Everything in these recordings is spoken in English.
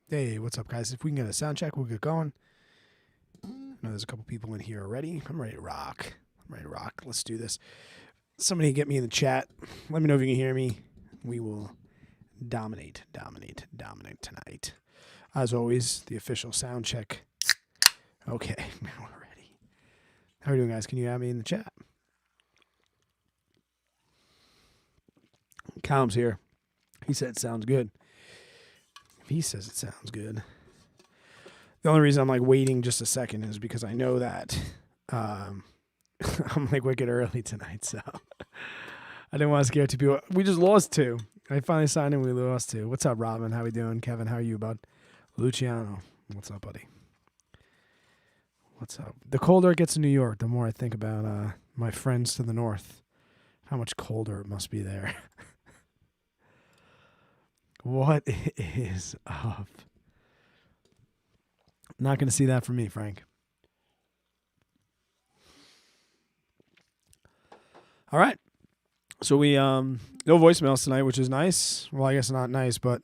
Hey, what's up, guys? If we can get a sound check, we'll get going. I know there's a couple people in here already. I'm ready to rock. Let's do this. Somebody get me in the chat. Let me know if you can hear me. We will dominate tonight. As always, the official sound check. Okay, now we're ready. How are you doing, guys? Can you add me in the chat? Callum's here. He said it sounds good. If he says it sounds good. The only reason I'm like waiting just a second is because I know that I'm like wicked early tonight, so I didn't want to scare two people. We just lost two. I finally signed in. We lost two. What's up, Robin? How we doing? Kevin, how are you, bud? Luciano, what's up, buddy? What's up? The colder it gets in New York, the more I think about my friends to the north. How much colder it must be there. What is up? Not going to see that from me, Frank. All right. So we no voicemails tonight, which is nice. Well, I guess not nice, but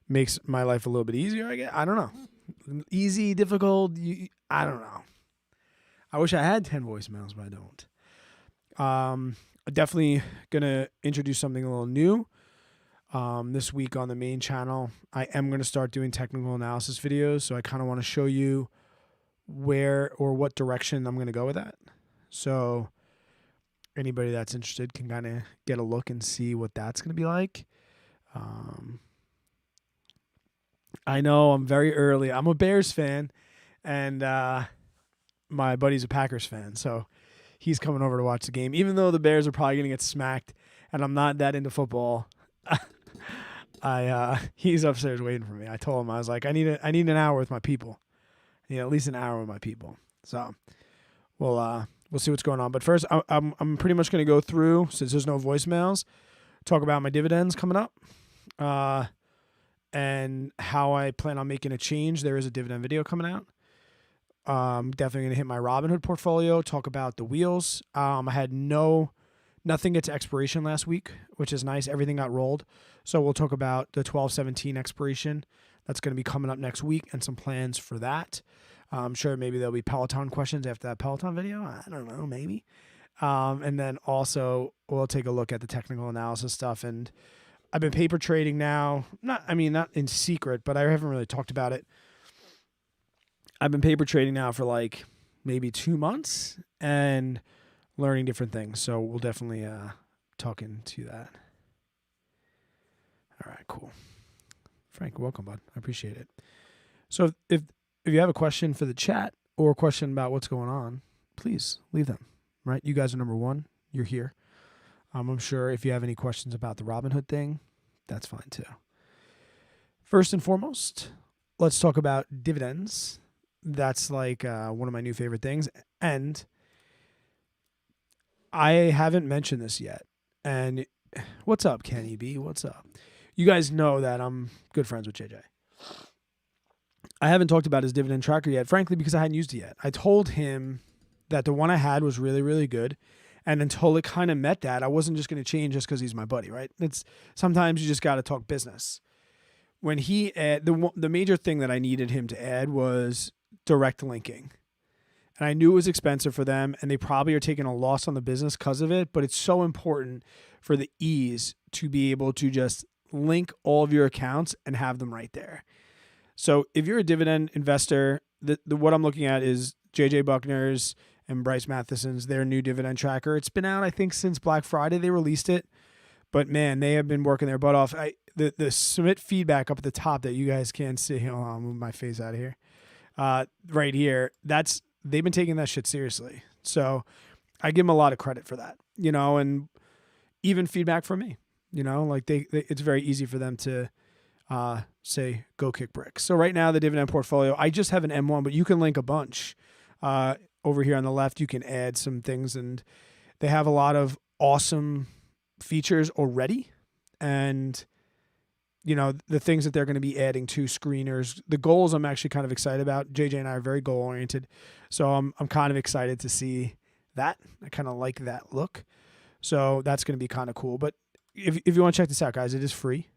makes my life a little bit easier, I guess. I don't know. Easy, difficult, I don't know. I wish I had 10 voicemails, but I don't. Definitely going to introduce something a little new. This week on the main channel, I am going to start doing technical analysis videos. So I kind of want to show you where or what direction I'm going to go with that. So anybody that's interested can kind of get a look and see what that's going to be like. I know I'm very early. I'm a Bears fan, and my buddy's a Packers fan. So he's coming over to watch the game, even though the Bears are probably going to get smacked, and I'm not that into football. He's upstairs waiting for me. I told him, I was like, I need an hour with my people. I need at least an hour with my people. So we'll see what's going on. But first, I'm pretty much going to go through, since there's no voicemails, talk about my dividends coming up, and how I plan on making a change. There is a dividend video coming out. Definitely going to hit my Robinhood portfolio, talk about the wheels. I had nothing gets expiration last week, which is nice. Everything got rolled. So we'll talk about the 12/17 expiration. That's going to be coming up next week and some plans for that. I'm sure maybe there'll be Peloton questions after that Peloton video. I don't know, maybe. And then also we'll take a look at the technical analysis stuff. And I've been paper trading now. Not in secret, but I haven't really talked about it. I've been paper trading now for like maybe 2 months and learning different things. So we'll definitely talk into that. All right, cool. Frank, welcome, bud. I appreciate it. So if you have a question for the chat or a question about what's going on, please leave them, right? You guys are number one. You're here. I'm sure if you have any questions about the Robinhood thing, that's fine too. First and foremost, let's talk about dividends. That's like one of my new favorite things. And I haven't mentioned this yet. And what's up, Kenny B? What's up? You guys know that I'm good friends with JJ. I haven't talked about his dividend tracker yet, frankly, because I hadn't used it yet. I told him that the one I had was really, really good. And until it kind of met that, I wasn't just going to change just because he's my buddy, right? Sometimes you just got to talk business. When he the major thing that I needed him to add was direct linking. And I knew it was expensive for them, and they probably are taking a loss on the business because of it, but it's so important for the ease to be able to just link all of your accounts and have them right there. So if you're a dividend investor, what I'm looking at is JJ Buckner's and Bryce Matheson's, their new dividend tracker. It's been out, I think, since Black Friday they released it. But man, they have been working their butt off. The submit feedback up at the top that you guys can't see. Hold on, I'll move my face out of here. Right here, they've been taking that shit seriously. So I give them a lot of credit for that, and even feedback from me, like it's very easy for them to say, go kick bricks. So right now the dividend portfolio, I just have an M1, but you can link a bunch. Over here on the left, you can add some things, and they have a lot of awesome features already. And the things that they're going to be adding to screeners, the goals I'm actually kind of excited about. JJ and I are very goal oriented. So I'm kind of excited to see that. I kind of like that look. So that's going to be kind of cool. But if you want to check this out, guys, it is free.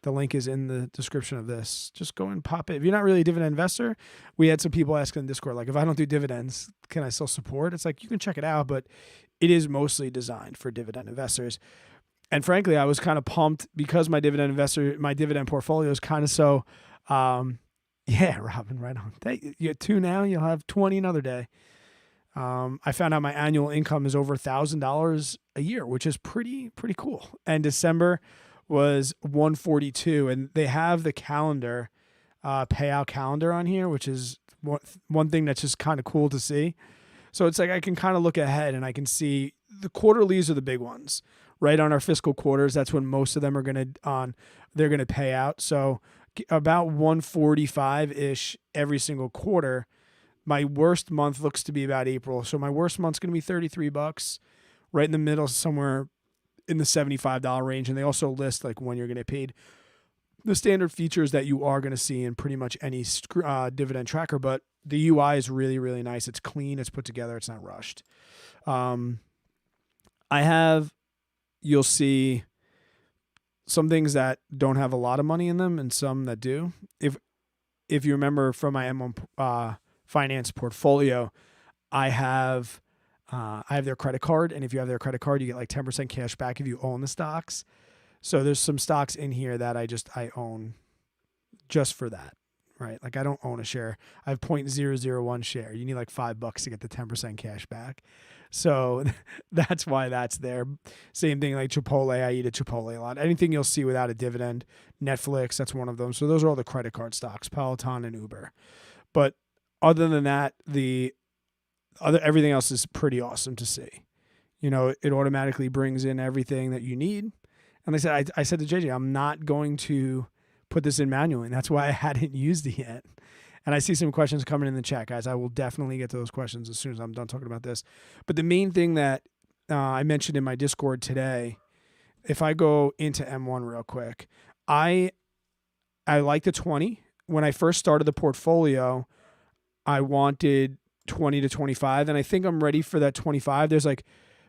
The link is in the description of this. Just go and pop it. If you're not really a dividend investor, we had some people asking in Discord, like, if I don't do dividends, can I still support? It's like, you can check it out, but it is mostly designed for dividend investors. And frankly, I was kind of pumped because my dividend portfolio is kind of so, yeah, Robin, right on. You get 2 now, you'll have 20 another day. I found out my annual income is over $1,000 a year, which is pretty cool. And December was 142, and they have the calendar, payout calendar on here, which is one thing that's just kind of cool to see. So it's like I can kind of look ahead and I can see the quarterlies are the big ones, right? On our fiscal quarters, that's when most of them are they're gonna pay out. So about 145-ish every single quarter. My worst month looks to be about April. So my worst month's going to be $33, right in the middle, somewhere in the $75 range. And they also list like when you're going to get paid, the standard features that you are going to see in pretty much any dividend tracker. But the UI is really, really nice. It's clean. It's put together. It's not rushed. You'll see some things that don't have a lot of money in them and some that do. If you remember from my M1 finance portfolio, I have their credit card, and if you have their credit card, you get like 10% cash back if you own the stocks. So there's some stocks in here that I own just for that, right? Like I don't own a share. I have 0.001 share. You need like $5 to get the 10% cash back. So that's why that's there. Same thing like Chipotle. I eat at Chipotle a lot. Anything you'll see without a dividend, Netflix, that's one of them. So those are all the credit card stocks, Peloton and Uber. But other than that, everything else is pretty awesome to see. You know, it automatically brings in everything that you need. And like I said to JJ, I'm not going to put this in manually. And that's why I hadn't used it yet. And I see some questions coming in the chat, guys. I will definitely get to those questions as soon as I'm done talking about this. But the main thing that I mentioned in my Discord today, if I go into M1 real quick, I like the 20. When I first started the portfolio, I wanted 20 to 25, and I think I'm ready for that 25. There's like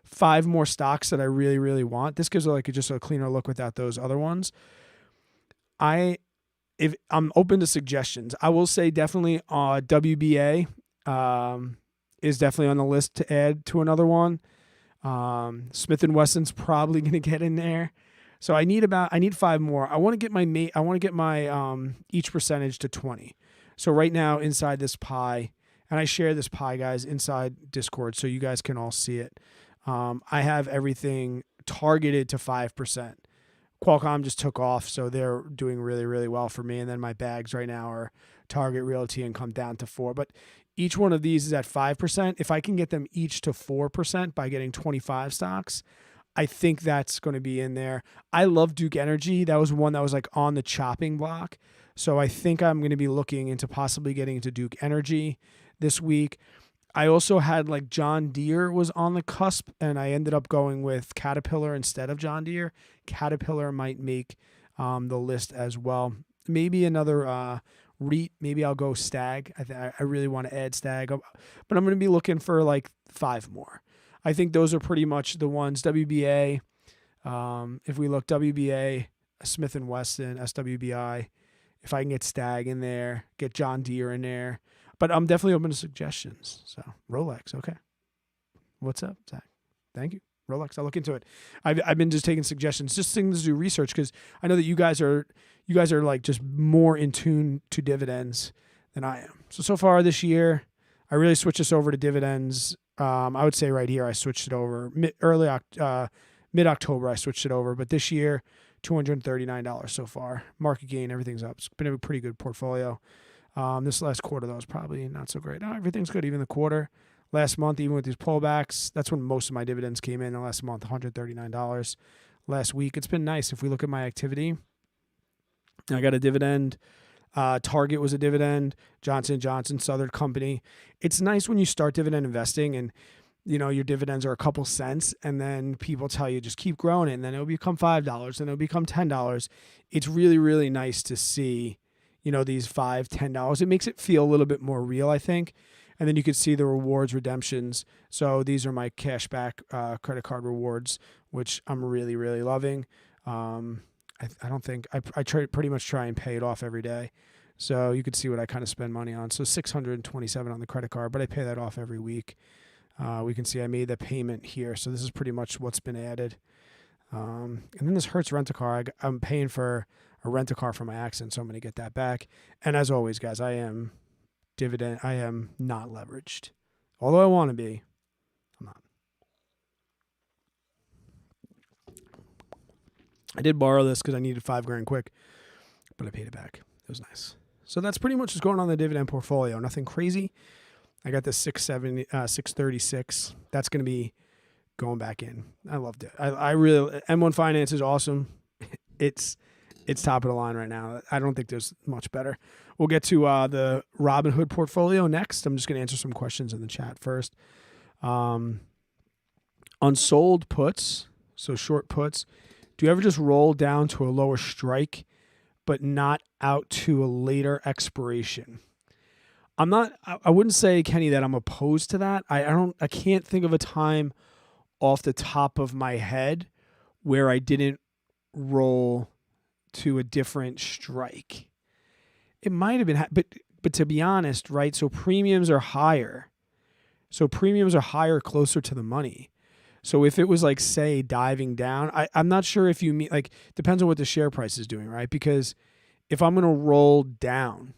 5 more stocks that I really, really want. This gives like just a cleaner look without those other ones. If I'm open to suggestions, I will say definitely WBA is definitely on the list to add to another one. Smith & Wesson's probably going to get in there. So I need 5 more. I want to get my each percentage to 20. So right now inside this pie, and I share this pie, guys, inside Discord so you guys can all see it. I have everything targeted to 5%. Qualcomm just took off, so they're doing really, really well for me. And then my bags right now are Target, Realty, and come down to 4. But each one of these is at 5%. If I can get them each to 4% by getting 25 stocks, I think that's going to be in there. I love Duke Energy. That was one that was like on the chopping block. So I think I'm going to be looking into possibly getting into Duke Energy this week. I also had like John Deere was on the cusp, and I ended up going with Caterpillar instead of John Deere. Caterpillar might make the list as well. Maybe another REIT. Maybe I'll go Stag. I really want to add Stag, but I'm going to be looking for like 5 more. I think those are pretty much the ones. WBA. If we look WBA, Smith & Wesson, SWBI. If I can get Stag in there, get John Deere in there. But I'm definitely open to suggestions. So Rolex, okay. What's up, Zach? Thank you. Rolex, I'll look into it. I've been just taking suggestions, just things to do research, because I know that you guys are like just more in tune to dividends than I am. So far this year, I really switched this over to dividends. I would say right here I switched it over mid-October. I switched it over, but this year $239 so far. Market gain, everything's up. It's been a pretty good portfolio. This last quarter, though, was probably not so great. No, everything's good, even the quarter. Last month, even with these pullbacks, that's when most of my dividends came in the last month, $139. Last week, it's been nice. If we look at my activity, I got a dividend. Target was a dividend. Johnson & Johnson, Southern Company. It's nice when you start dividend investing and, you know, your dividends are a couple cents, and then people tell you just keep growing it, and then it'll become $5, and it'll become $10. It's really, really nice to see, you know, these $5, $10. It makes it feel a little bit more real, I think. And then you could see the rewards, redemptions. So these are my cashback credit card rewards, which I'm really, really loving. I don't think I pretty much try and pay it off every day. So you could see what I kind of spend money on. So 627 on the credit card, but I pay that off every week. We can see I made the payment here. So this is pretty much what's been added. And then this Hertz rent-a-car. I'm paying for a rent-a-car for my accident, so I'm going to get that back. And as always, guys, I am not leveraged. Although I want to be, I'm not. I did borrow this because I needed $5,000 quick, but I paid it back. It was nice. So that's pretty much what's going on in the dividend portfolio. Nothing crazy. I got this 636. That's going to be going back in. I loved it. I really, M1 Finance is awesome. It's top of the line right now. I don't think there's much better. We'll get to the Robinhood portfolio next. I'm just going to answer some questions in the chat first. Unsold puts, so short puts. Do you ever just roll down to a lower strike, but not out to a later expiration? I wouldn't say, Kenny, that I'm opposed to that. I can't think of a time off the top of my head where I didn't roll to a different strike. It might have been, but to be honest, right? So premiums are higher. Closer to the money. So if it was like, say, diving down, I'm not sure if you mean, like, depends on what the share price is doing, right? Because if I'm going to roll down,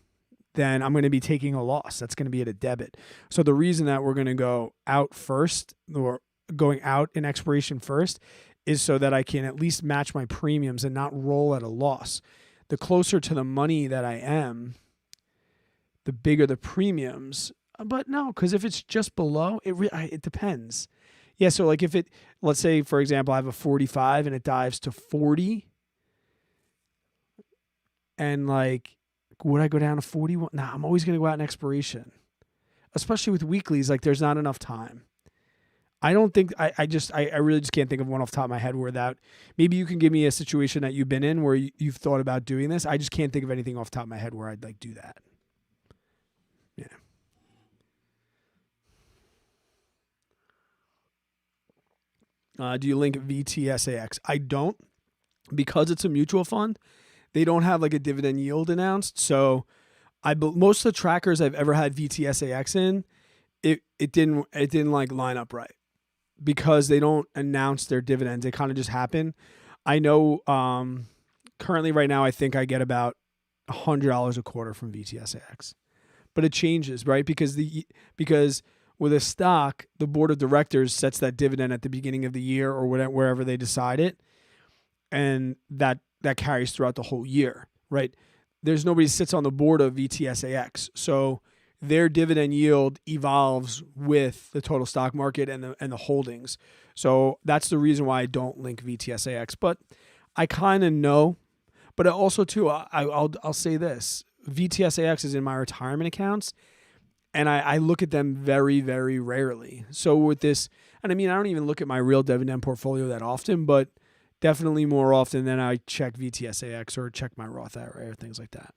then I'm going to be taking a loss. That's going to be at a debit. So the reason that we're going to go out first, or going out in expiration first, is so that I can at least match my premiums and not roll at a loss. The closer to the money that I am, the bigger the premiums. But no, because if it's just below, it depends. Yeah, so like let's say, for example, I have a 45 and it dives to 40. And like, would I go down to 41? Nah, I'm always going to go out in expiration. Especially with weeklies, like there's not enough time. I don't think, I really just can't think of one off the top of my head where that, maybe you can give me a situation that you've been in where you've thought about doing this. I just can't think of anything off the top of my head where I'd like do that. Yeah. Do you link VTSAX? I don't, because it's a mutual fund. They don't have like a dividend yield announced. So most of the trackers I've ever had VTSAX in, it didn't like line up right because they don't announce their dividends. They kind of just happen. I know currently right now I think I get about $100 a quarter from VTSAX, but it changes, right? Because with a stock, the board of directors sets that dividend at the beginning of the year or wherever they decide it, and that carries throughout the whole year, right? There's nobody who sits on the board of VTSAX, so their dividend yield evolves with the total stock market and the holdings. So that's the reason why I don't link VTSAX. But I kind of know. But also too, I'll say this: VTSAX is in my retirement accounts, and I look at them very, very rarely. So with this, and I mean, I don't even look at my real dividend portfolio that often, but definitely more often than I check VTSAX or check my Roth IRA or things like that.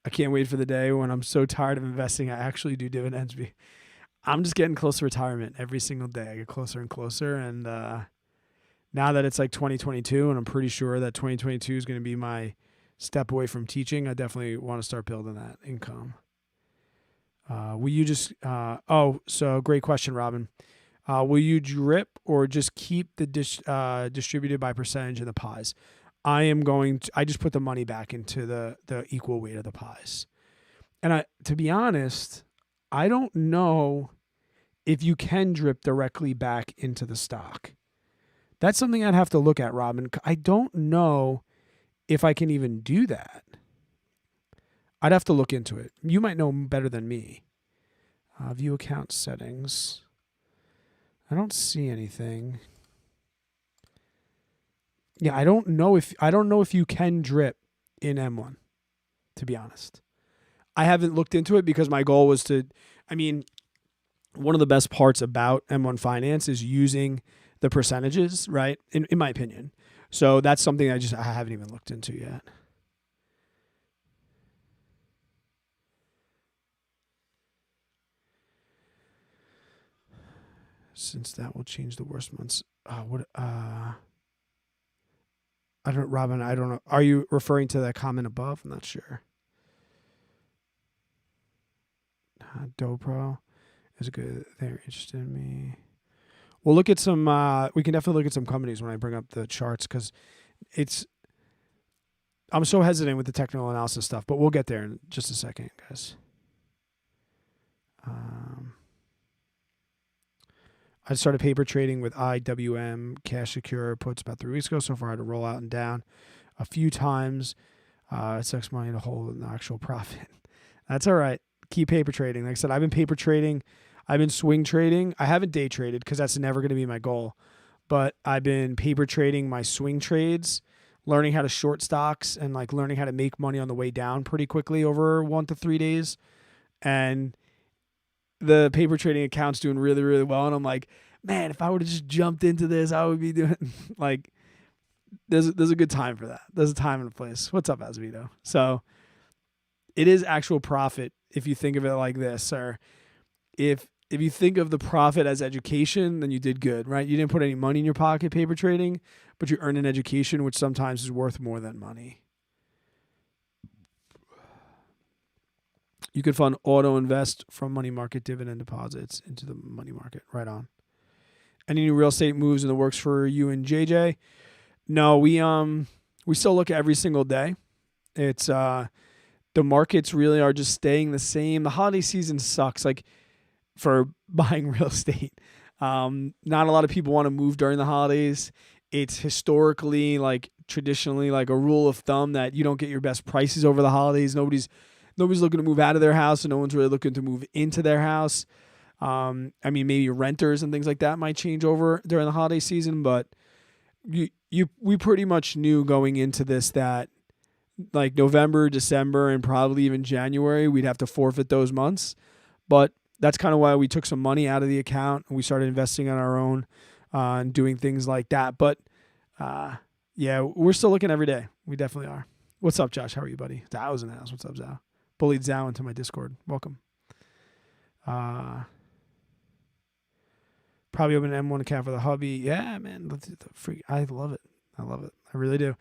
I can't wait for the day when I'm so tired of investing, I actually do dividends. I'm just getting close to retirement every single day. I get closer and closer. And now that it's like 2022, and I'm pretty sure that 2022 is going to be my step away from teaching, I definitely want to start building that income. Will you just, so great question, Robin. Will you drip or just keep the distributed by percentage in the pies? I just put the money back into the equal weight of the pies. And to be honest, I don't know if you can drip directly back into the stock. That's something I'd have to look at, Robin. I don't know if I can even do that. I'd have to look into it. You might know better than me. View account settings. I don't see anything. Yeah, I don't know if you can drip in M1, to be honest. I haven't looked into it because my goal was one of the best parts about M1 Finance is using the percentages, right? In my opinion. So that's something I haven't even looked into yet. since that will change the worst months. I don't, Robin, I don't know. Are you referring to that comment above? I'm not sure. Dobro is good. They're interested in me. We'll look at some, we can definitely look at some companies when I bring up the charts because I'm so hesitant with the technical analysis stuff, but we'll get there in just a second, guys. I started paper trading with IWM Cash Secure puts about 3 weeks ago. So far, I had to roll out and down a few times. It sucks money to hold an actual profit. That's all right. Keep paper trading. Like I said, I've been paper trading. I've been swing trading. I haven't day traded because that's never going to be my goal. But I've been paper trading my swing trades, learning how to short stocks and like learning how to make money on the way down pretty quickly over 1 to 3 days. And the paper trading account's doing really, really well. And I'm like, man, if I would have just jumped into this, I would be doing like, there's a good time for that. There's a time and a place. What's up, Azvito? So it is actual profit if you think of it like this, or if you think of the profit as education, then you did good, right? You didn't put any money in your pocket paper trading, but you earn an education, which sometimes is worth more than money. You could fund auto invest from money market dividend deposits into the money market. Right on. Any new real estate moves in the works for you and JJ? No, we still look every single day. It's the markets really are just staying the same. The holiday season sucks, like for buying real estate. Not a lot of people want to move during the holidays. It's historically, like traditionally, like a rule of thumb that you don't get your best prices over the holidays. Nobody's looking to move out of their house, and no one's really looking to move into their house. I mean, maybe renters and things like that might change over during the holiday season, but we pretty much knew going into this that like November, December, and probably even January, we'd have to forfeit those months. But that's kind of why we took some money out of the account and we started investing on our own and doing things like that. But yeah, we're still looking every day. We definitely are. What's up, Josh? How are you, buddy? Zhao in the house. What's up, Zhao? Bullied Zhao into my Discord. Welcome. Probably open an M1 account for the hubby. Yeah, man. I love it. I love it. I really do.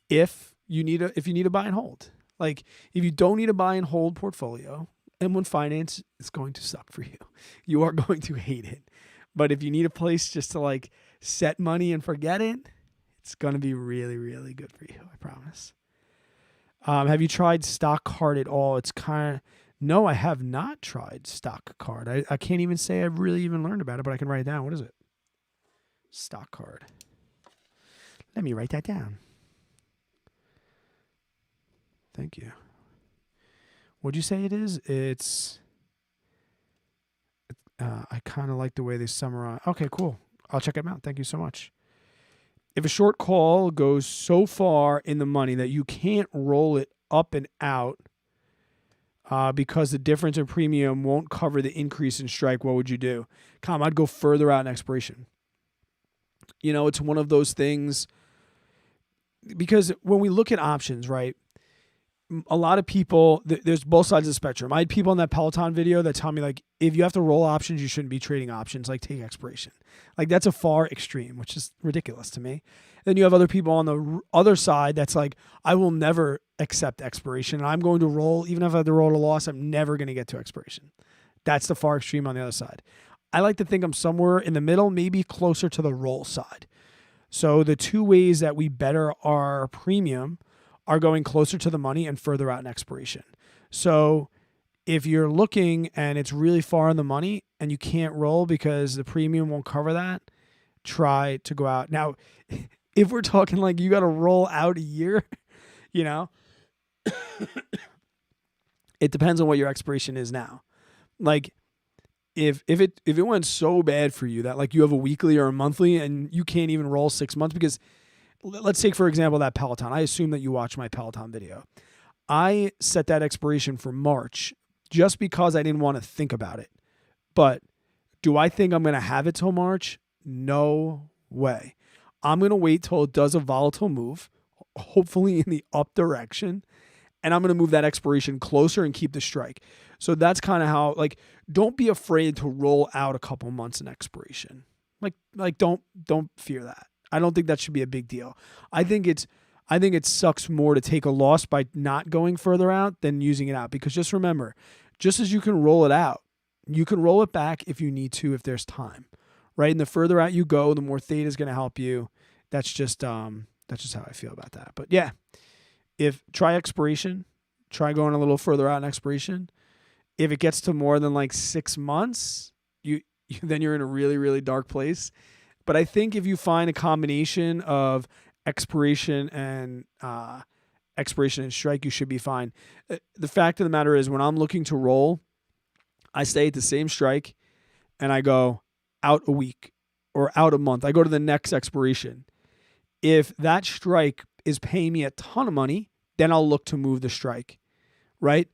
If you need a buy and hold, like if you don't need a buy and hold portfolio, M1 Finance is going to suck for you. You are going to hate it. But if you need a place just to like set money and forget it, it's going to be really, really good for you. I promise. Have you tried Stock Card at all? It's kind of, no, I have not tried Stock Card. I can't even say I've really even learned about it, but I can write it down. What is it? Stock Card. Let me write that down. Thank you. What'd you say it is? It's, I kind of like the way they summarize. Okay, cool. I'll check them out. Thank you so much. If a short call goes so far in the money that you can't roll it up and out because the difference in premium won't cover the increase in strike, what would you do? I'd go further out in expiration. You know, it's one of those things because when we look at options, right, a lot of people, there's both sides of the spectrum. I had people in that Peloton video that tell me, like, if you have to roll options, you shouldn't be trading options, like take expiration. Like, that's a far extreme, which is ridiculous to me. Then you have other people on the other side that's like, I will never accept expiration. And I'm going to roll, even if I have to roll a loss, I'm never going to get to expiration. That's the far extreme on the other side. I like to think I'm somewhere in the middle, maybe closer to the roll side. So the two ways that we better our premium are going closer to the money and further out in expiration. So if you're looking and it's really far in the money and you can't roll because the premium won't cover that, try to go out. Now, if we're talking like you got to roll out a year, you know, it depends on what your expiration is now. Like if it went so bad for you that like you have a weekly or a monthly and you can't even roll 6 months, because let's take, for example, that Peloton. I assume that you watched my Peloton video. I set that expiration for March just because I didn't want to think about it. But do I think I'm going to have it till March? No way. I'm going to wait till it does a volatile move, hopefully in the up direction, and I'm going to move that expiration closer and keep the strike. So that's kind of how, like, don't be afraid to roll out a couple months in expiration. Like don't fear that. I don't think that should be a big deal. I think it sucks more to take a loss by not going further out than using it out, because just remember, just as you can roll it out, you can roll it back if you need to, if there's time, right? And the further out you go, the more theta is going to help you. That's just how I feel about that. But yeah, try expiration, try going a little further out in expiration. If it gets to more than like 6 months, then you're in a really, really dark place. But I think if you find a combination of expiration and strike, you should be fine. The fact of the matter is, when I'm looking to roll, I stay at the same strike and I go out a week or out a month. I go to the next expiration. If that strike is paying me a ton of money, then I'll look to move the strike, right?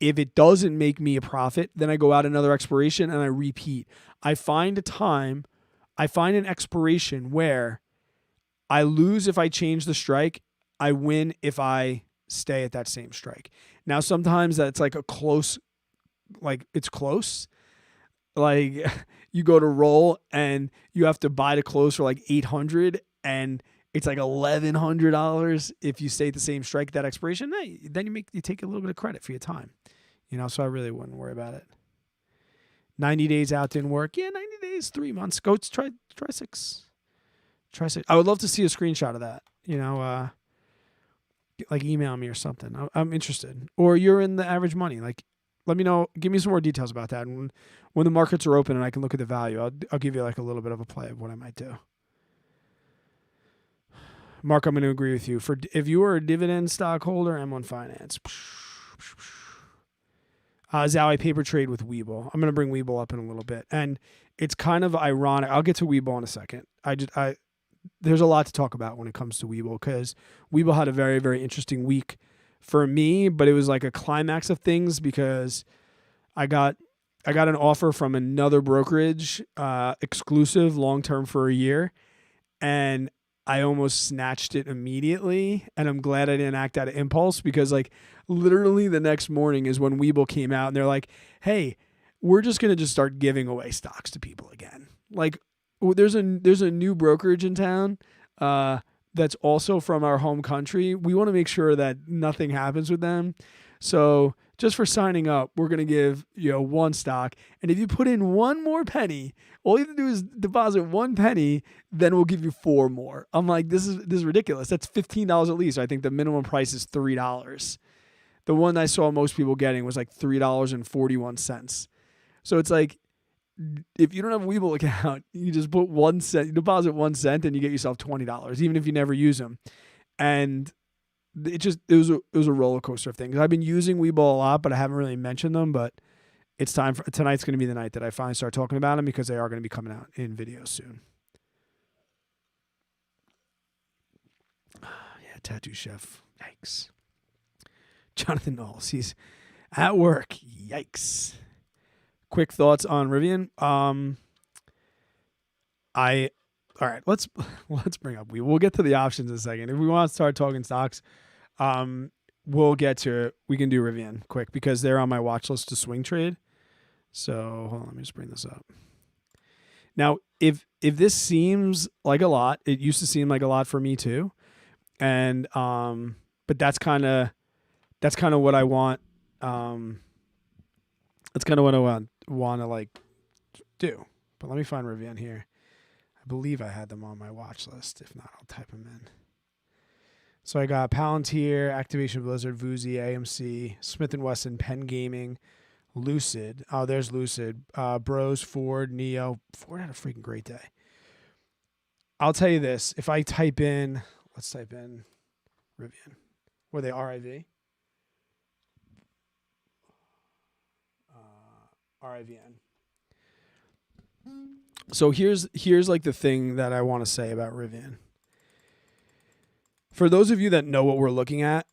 If it doesn't make me a profit, then I go out another expiration and I repeat. I find an expiration where I lose if I change the strike. I win if I stay at that same strike. Now, sometimes that's like it's close. Like you go to roll and you have to buy to close for like $800 and it's like $1,100 if you stay at the same strike, that expiration. Then you take a little bit of credit for your time, so I really wouldn't worry about it. 90 days out didn't work. Yeah, 90 days, 3 months. Go try 6. Try 6. I would love to see a screenshot of that. Like email me or something. I'm interested. Or you're in the average money. Like, let me know. Give me some more details about that. And when the markets are open and I can look at the value, I'll give you like a little bit of a play of what I might do. Mark, I'm going to agree with you. If you were a dividend stockholder, M1 Finance. Zowie paper trade with Webull. I'm going to bring Webull up in a little bit. And it's kind of ironic. I'll get to Webull in a second. There's a lot to talk about when it comes to Webull, because Webull had a very, very interesting week for me, but it was like a climax of things because I got an offer from another brokerage, exclusive, long-term for a year, and I almost snatched it immediately, and I'm glad I didn't act out of impulse, because like literally the next morning is when Webull came out and they're like, hey, we're just going to just start giving away stocks to people again. Like there's a new brokerage in town that's also from our home country. We want to make sure that nothing happens with them. So just for signing up, we're going to give one stock. And if you put in one more penny, all you have to do is deposit 1 penny, then we'll give you 4 more. I'm like, this is ridiculous. That's $15 at least. I think the minimum price is $3. The one I saw most people getting was like $3.41. So it's like, if you don't have a Webull account, you just put 1 cent, you deposit 1 cent, and you get yourself $20, even if you never use them. And it was a roller coaster of things. I've been using Webull a lot, but I haven't really mentioned them. But it's time for tonight's going to be the night that I finally start talking about them, because they are going to be coming out in videos soon. Yeah, Tattoo Chef. Yikes. Jonathan Knowles. He's at work. Yikes. Quick thoughts on Rivian. All right, let's bring up we'll get to the options in a second. If we want to start talking stocks, we can do Rivian quick, because they're on my watch list to swing trade. So hold on, let me just bring this up. Now, if this seems like a lot, it used to seem like a lot for me too. And but that's kind of what I want. That's kind of what I want to like do. But let me find Rivian here. I believe I had them on my watch list. If not, I'll type them in. So I got Palantir, Activation Blizzard, Vuzi, AMC, Smith & Wesson, Penn Gaming, Lucid. Oh, there's Lucid. Bros, Ford, Neo. Ford had a freaking great day. I'll tell you this. If I type in, let's type in Rivian. Were they RIV? RIVN. So here's like the thing that I want to say about Rivian. For those of you that know what we're looking at,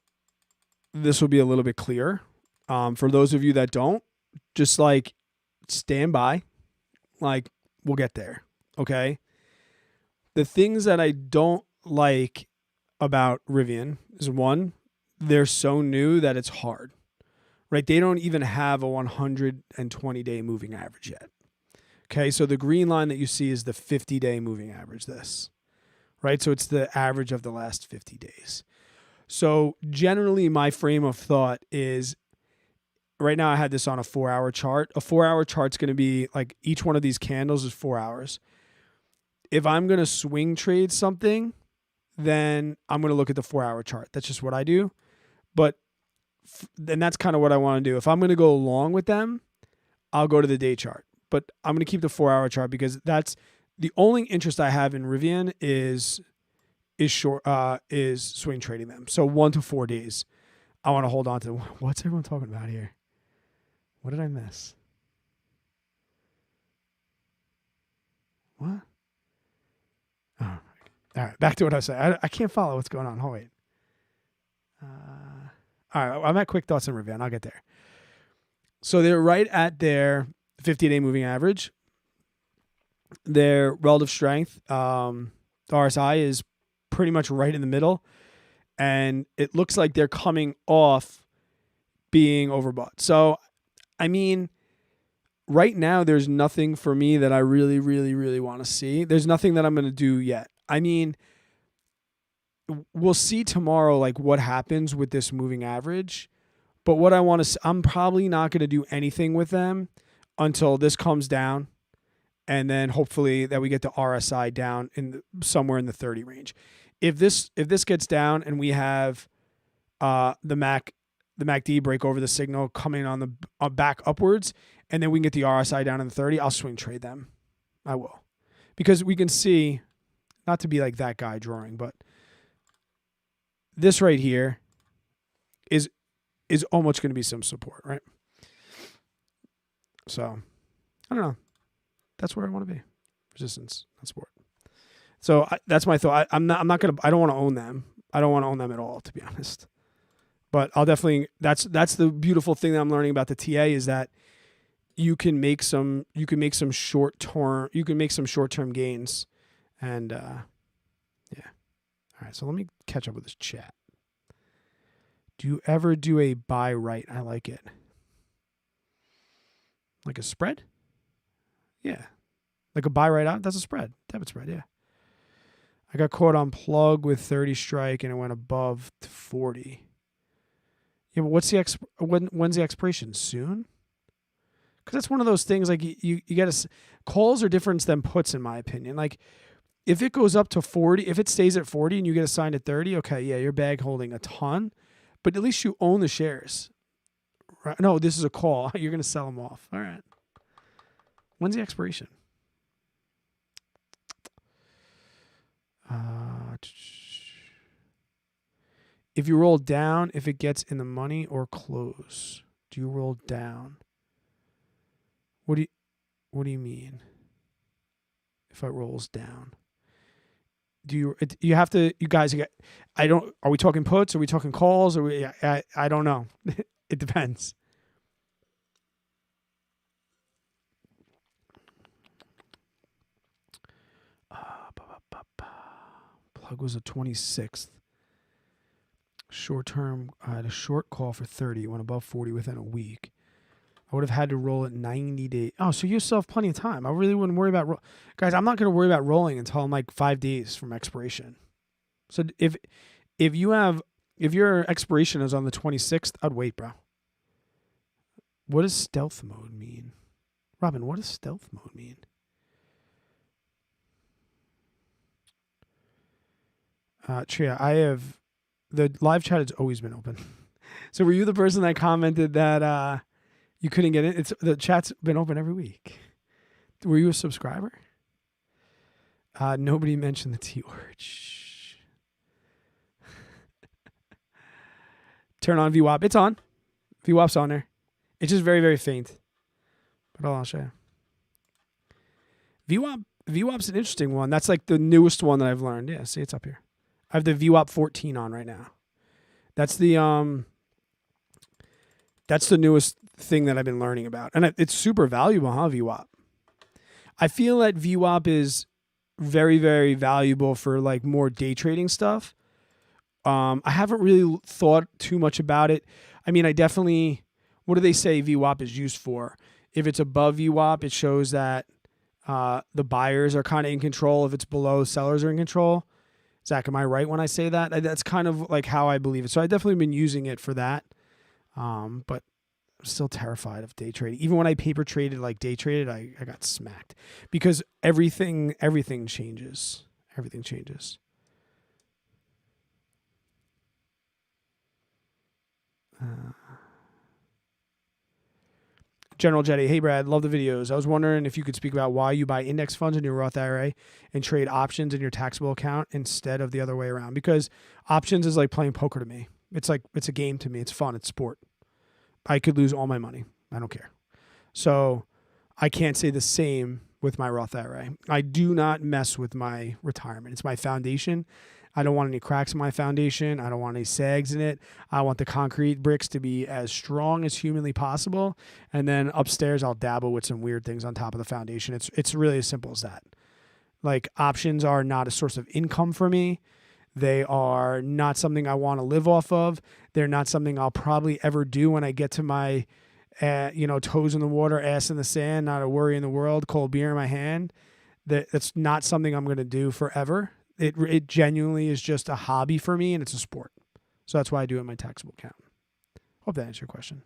this will be a little bit clearer. For those of you that don't, just like stand by. Like, we'll get there. Okay. The things that I don't like about Rivian is, one, they're so new that it's hard. Right? They don't even have a 120-day moving average yet. Okay, so the green line that you see is the 50-day moving average, this, right? So it's the average of the last 50 days. So generally my frame of thought is, right now I had this on a 4-hour chart. A 4-hour chart's going to be like, each one of these candles is 4 hours. If I'm going to swing trade something, then I'm going to look at the 4-hour chart. That's just what I do. But then that's kind of what I want to do. If I'm going to go along with them, I'll go to the day chart. But I'm going to keep the 4-hour chart because that's the only interest I have in Rivian is swing trading them. So 1 to 4 days, I want to hold on to. What's everyone talking about here? What did I miss? What? Oh, all right. Back to what I was saying. I can't follow what's going on. Hold wait. All right. I'm at quick thoughts on Rivian. I'll get there. So they're right at their 50-day moving average. Their relative strength, RSI, is pretty much right in the middle. And it looks like they're coming off being overbought. So, I mean, right now there's nothing for me that I really, really, really want to see. There's nothing that I'm going to do yet. I mean, we'll see tomorrow like what happens with this moving average. But what I want to, I'm probably not going to do anything with them until this comes down, and then hopefully that we get the RSI down in somewhere in the 30 range. If this gets down and we have the MACD break over the signal coming on the back upwards, and then we can get the RSI down in the 30, I'll swing trade them. I will, because we can see, not to be like that guy drawing, but this right here is almost going to be some support, right? So, I don't know. That's where I want to be. Resistance, not support. So that's my thought. I don't want to own them. I don't want to own them at all, to be honest. But I'll definitely. That's the beautiful thing that I'm learning about the TA is that you can make some short term gains, and yeah. All right. So let me catch up with this chat. Do you ever do a buy right? I like it. Like a spread? Yeah. Like a buy right out? That's a spread. Debit spread, yeah. I got caught on plug with 30 strike and it went above 40. Yeah, but what's the when's the expiration? Soon? Because that's one of those things like you got to, calls are different than puts in my opinion. Like if it goes up to 40, if it stays at 40 and you get assigned at 30, okay, yeah, you're bag holding a ton. But at least you own the shares. Right? No, this is a call. You're going to sell them off. All right. When's the expiration? If you roll down, if it gets in the money or close, do you roll down? What do you mean? If it rolls down? You have to, you guys, are we talking puts? Are we talking calls? I don't know. It depends. Plug was a 26th. Short term, I had a short call for 30. It went above 40 within a week. I would have had to roll it 90 days. Oh, so you still have plenty of time. I really wouldn't worry about... Guys, I'm not going to worry about rolling until I'm like 5 days from expiration. So if your expiration is on the 26th, I'd wait, bro. What does stealth mode mean? Robin, what does stealth mode mean? Tria, I have... The live chat has always been open. So were you the person that commented that... you couldn't get in? The chat's been open every week. Were you a subscriber? Nobody mentioned the T word. Shh. Turn on VWAP. It's on. VWAP's on there. It's just very, very faint. But I'll show you. VWAP's an interesting one. That's like the newest one that I've learned. Yeah, see, it's up here. I have the VWAP 14 on right now. That's the newest thing that I've been learning about. And it's super valuable, huh, VWAP? I feel that VWAP is very, very valuable for like more day trading stuff. I haven't really thought too much about it. I mean, I definitely, what do they say VWAP is used for? If it's above VWAP, it shows that The buyers are kind of in control. If it's below, sellers are in control. Zach, am I right when I say that? That's kind of like how I believe it. So I've definitely been using it for that. But I'm still terrified of day trading. Even when I paper traded, like day traded, I got smacked because everything changes. Everything changes. General Jetty, hey Brad, love the videos. I was wondering if you could speak about why you buy index funds in your Roth IRA and trade options in your taxable account instead of the other way around. Because options is like playing poker to me. It's a game to me. It's fun. It's sport. I could lose all my money. I don't care. So I can't say the same with my Roth IRA. I do not mess with my retirement. It's my foundation. I don't want any cracks in my foundation. I don't want any sags in it. I want the concrete bricks to be as strong as humanly possible. And then upstairs, I'll dabble with some weird things on top of the foundation. It's really as simple as that. Like options are not a source of income for me. They are not something I want to live off of. They're not something I'll probably ever do when I get to my, toes in the water, ass in the sand, not a worry in the world, cold beer in my hand. That's not something I'm going to do forever. It genuinely is just a hobby for me, and it's a sport. So that's why I do it in my taxable account. Hope that answers your question.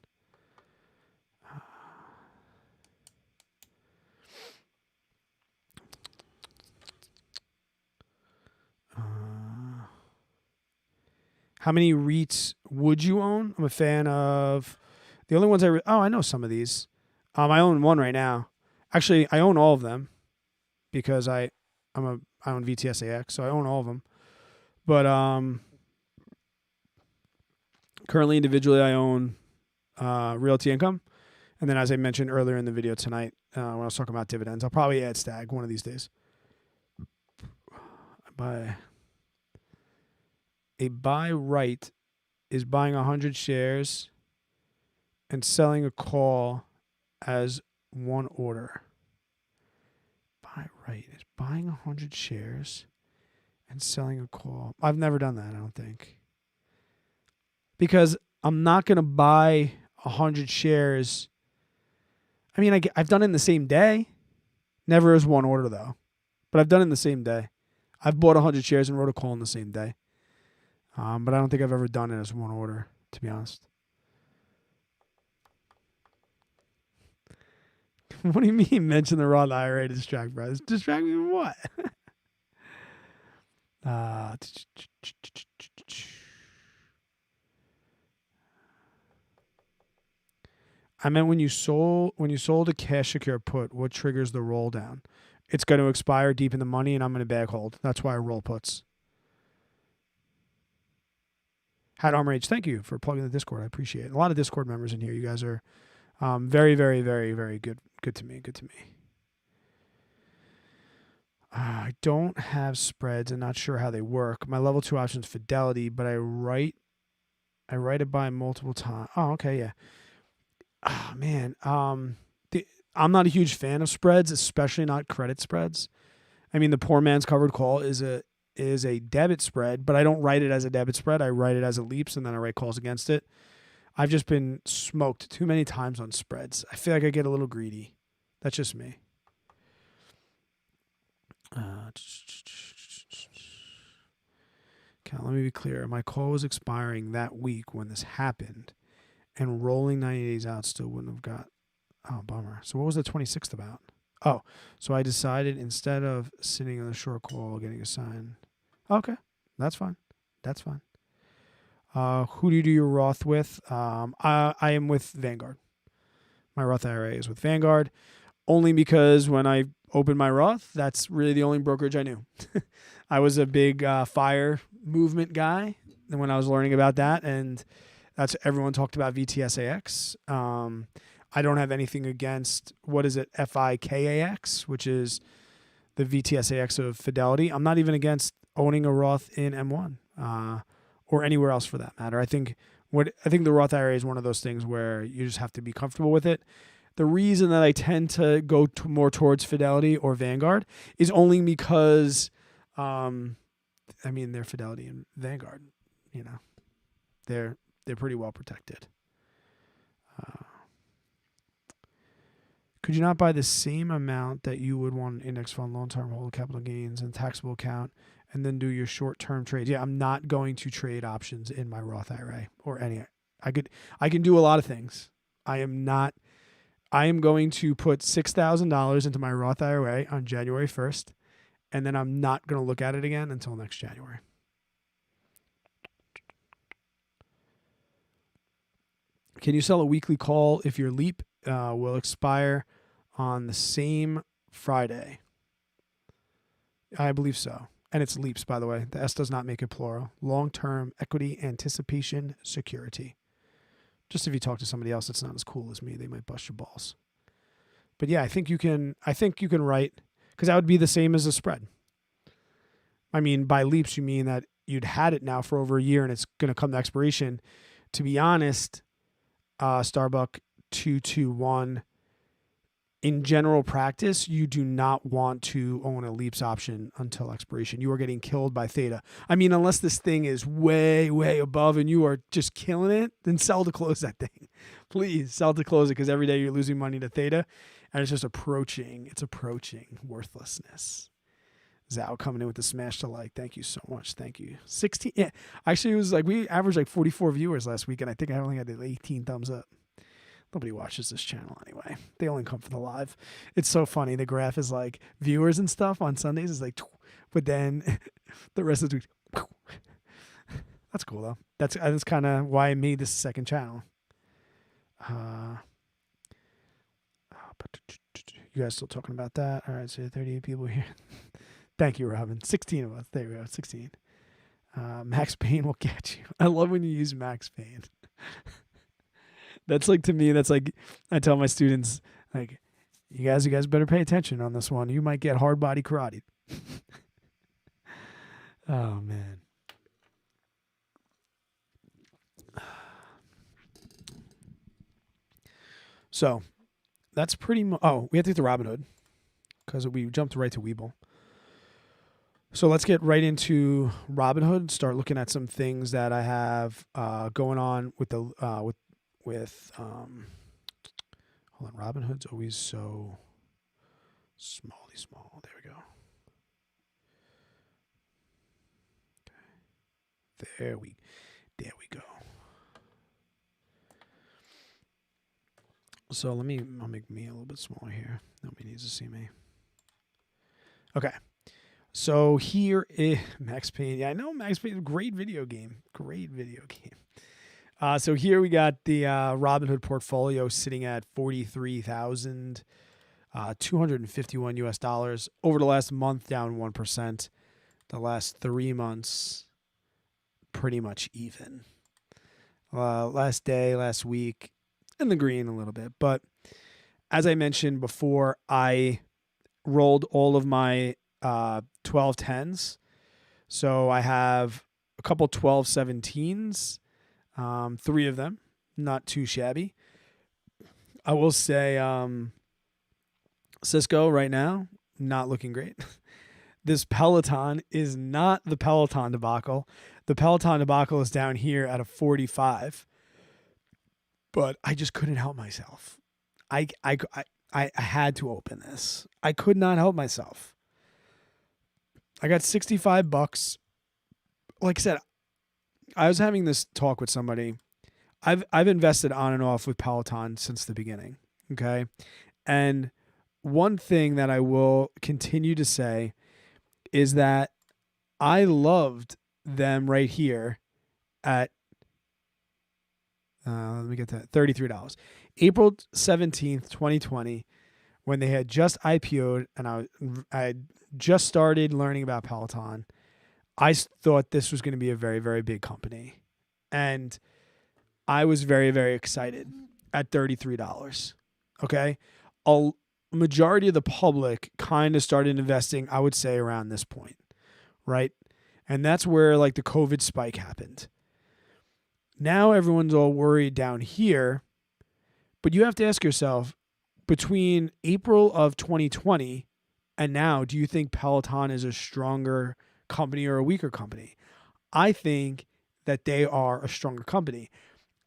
How many REITs would you own? I'm a fan of the only ones I know some of these. I own one right now. Actually, I own all of them because I own VTSAX, so I own all of them. But currently, individually, I own Realty Income, and then as I mentioned earlier in the video tonight, when I was talking about dividends, I'll probably add Stag one of these days. A buy right is buying 100 shares and selling a call as one order. Buy right is buying 100 shares and selling a call. I've never done that, I don't think. Because I'm not going to buy 100 shares. I mean, I've done it in the same day. Never as one order, though. But I've done it in the same day. I've bought 100 shares and wrote a call in the same day. But I don't think I've ever done it as one order, to be honest. What do you mean mention the Roth IRA to distract, bro? Distract me from what? I meant when you sold a cash secure put, what triggers the roll down? It's going to expire deep in the money, and I'm going to bag hold. That's why I roll puts. Hat Armor H, thank you for plugging the Discord. I appreciate it. A lot of Discord members in here. You guys are very, very, very, very good. Good to me. Good to me. I don't have spreads and not sure how they work. My level 2 option is Fidelity, but I write it by multiple times. Oh, okay, yeah. Oh, man. I'm not a huge fan of spreads, especially not credit spreads. I mean, the poor man's covered call is a debit spread, but I don't write it as a debit spread. I write it as a leaps, and then I write calls against it. I've just been smoked too many times on spreads. I feel like I get a little greedy. That's just me. Okay, let me be clear. My call was expiring that week when this happened, and rolling 90 days out still wouldn't have got. Oh, bummer. So what was the 26th about? Oh, so I decided instead of sitting on the short call, getting a sign. Okay, that's fine. That's fine. Who do you do your Roth with? I am with Vanguard. My Roth IRA is with Vanguard, only because when I opened my Roth, that's really the only brokerage I knew. I was a big FIRE movement guy when I was learning about that, and that's everyone talked about VTSAX. I don't have anything against, what is it, FIKAX, which is the VTSAX of Fidelity. I'm not even against owning a Roth in M1 or anywhere else for that matter. I think the Roth IRA is one of those things where you just have to be comfortable with it. The reason that I tend to go more towards Fidelity or Vanguard is only because, they're Fidelity and Vanguard. You know, they're pretty well protected. Could you not buy the same amount that you would want an index fund, long-term hold, capital gains, and taxable account, and then do your short-term trades? Yeah, I'm not going to trade options in my Roth IRA or any. I can do a lot of things. I am going to put $6,000 into my Roth IRA on January 1st, and then I'm not going to look at it again until next January. Can you sell a weekly call if your LEAP will expire on the same Friday? I believe so. And it's LEAPs, by the way. The S does not make it plural. Long-term equity anticipation security. Just if you talk to somebody else that's not as cool as me, they might bust your balls. But yeah, I think you can write, because that would be the same as a spread. I mean, by LEAPs, you mean that you'd had it now for over a year and it's going to come to expiration. To be honest, Starbuck 221, in general practice, you do not want to own a LEAPS option until expiration. You are getting killed by theta. I mean, unless this thing is way, way above and you are just killing it, then sell to close that thing. Please sell to close it, because every day you're losing money to theta and it's just approaching worthlessness. Zao coming in with the smash to like. Thank you so much. Thank you. 16. Yeah, actually, it was like we averaged like 44 viewers last week, and I think I only had 18 thumbs up. Nobody watches this channel anyway. They only come for the live. It's so funny. The graph is like viewers and stuff on Sundays is like, but then the rest of the week. That's cool though. That's kind of why I made this second channel. You guys still talking about that? All right, so 38 people here. Thank you, Robin. 16 of us. There we go. 16. Max Payne will get you. I love when you use Max Payne. That's like, to me, that's like, I tell my students, like, you guys better pay attention on this one. You might get hard body karate. Oh, man. So that's pretty much. Oh, we have to get to Robinhood because we jumped right to Webull. So let's get right into Robinhood. Start looking at some things that I have going on with the hold on. Robinhood's always so small. There we go. Okay. There we go. So I'll make me a little bit smaller here. Nobody needs to see me. Okay. So here is Max Payne. Yeah, I know Max Payne is a great video game. So here we got the Robinhood portfolio sitting at $43,251 US. Over the last month, down 1%. The last 3 months, pretty much even. Last day, last week, in the green a little bit. But as I mentioned before, I rolled all of my 1210s. So I have a couple 1217s, 3 of them, not too shabby. I will say Cisco right now, not looking great. This Peloton is not the Peloton debacle. The Peloton debacle is down here at a 45. But I just couldn't help myself. I had to open this. I could not help myself. I got $65. Like I said, I was having this talk with somebody. I've invested on and off with Peloton since the beginning. Okay. And one thing that I will continue to say is that I loved them right here at let me get that $33. April 17th, 2020, when they had just IPO'd and I had just started learning about Peloton. I thought this was going to be a very, very big company. And I was very, very excited at $33. Okay. A majority of the public kind of started investing, I would say, around this point. Right. And that's where like the COVID spike happened. Now everyone's all worried down here, but you have to ask yourself, between April of 2020 and now, do you think Peloton is a stronger company or a weaker company? I think that they are a stronger company.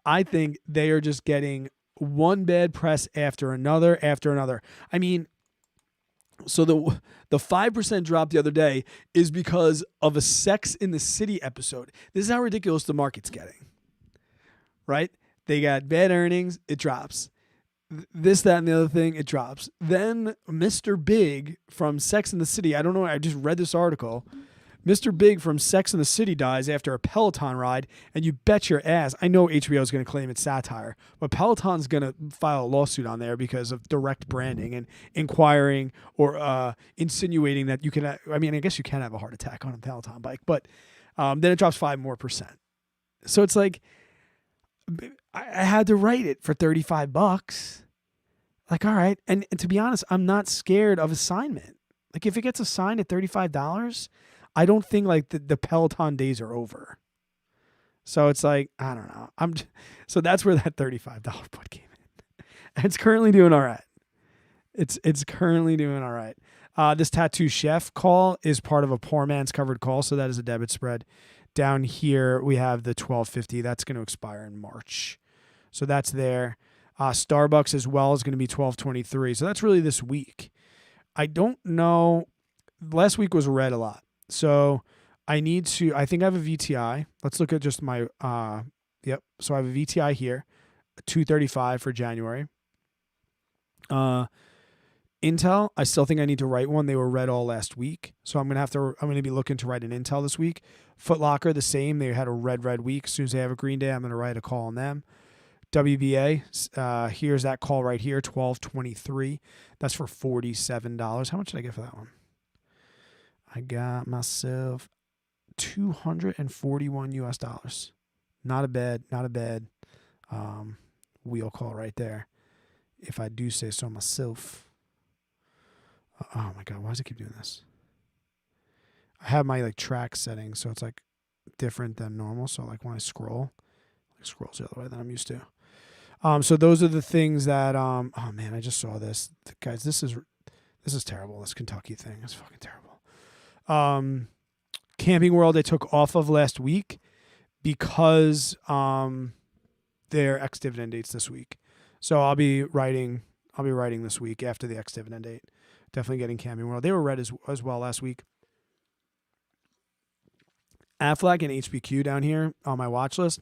I think they are just getting one bad press after another. I mean, so the 5% drop the other day is because of a Sex in the City episode. This is how ridiculous the market's getting, right? They got bad earnings, it drops. This, that, and the other thing, it drops. Then Mr. Big from Sex in the City, I don't know, I just read this article. Mr. Big from Sex in the City dies after a Peloton ride, and you bet your ass. I know HBO is going to claim it's satire, but Peloton's going to file a lawsuit on there because of direct branding and inquiring or insinuating that you can. I mean, I guess you can have a heart attack on a Peloton bike, but then it drops 5% more. So it's like I had to write it for $35. Like, all right, and to be honest, I'm not scared of assignment. Like, if it gets assigned at $35. I don't think like the Peloton days are over. So it's like, I don't know. So that's where that $35 put came in. And it's currently doing all right. It's currently doing all right. This Tattoo Chef call is part of a poor man's covered call. So that is a debit spread. Down here, we have the 1250. That's going to expire in March. So that's there. Starbucks as well is going to be 1223. So that's really this week. I don't know. Last week was red a lot. So I think I have a VTI. Let's look at just my, yep. So I have a VTI here, 235 for January. Intel, I still think I need to write one. They were red all last week. So I'm going to be looking to write an Intel this week. Foot Locker, the same. They had a red week. As soon as they have a green day, I'm going to write a call on them. WBA, here's that call right here, 1223. That's for $47. How much did I get for that one? I got myself $241 US. Not a bad wheel call right there, if I do say so myself. Oh my God, why does it keep doing this? I have my like track settings, so it's like different than normal. So like when I scroll, it scrolls the other way than I'm used to. So those are the things that oh man, I just saw this. Guys, this is terrible. This Kentucky thing is fucking terrible. Camping World I took off of last week because their ex-dividend date's this week. So I'll be writing this week after the ex-dividend date. Definitely getting Camping World. They were red as well last week. Aflac and HBQ down here on my watch list.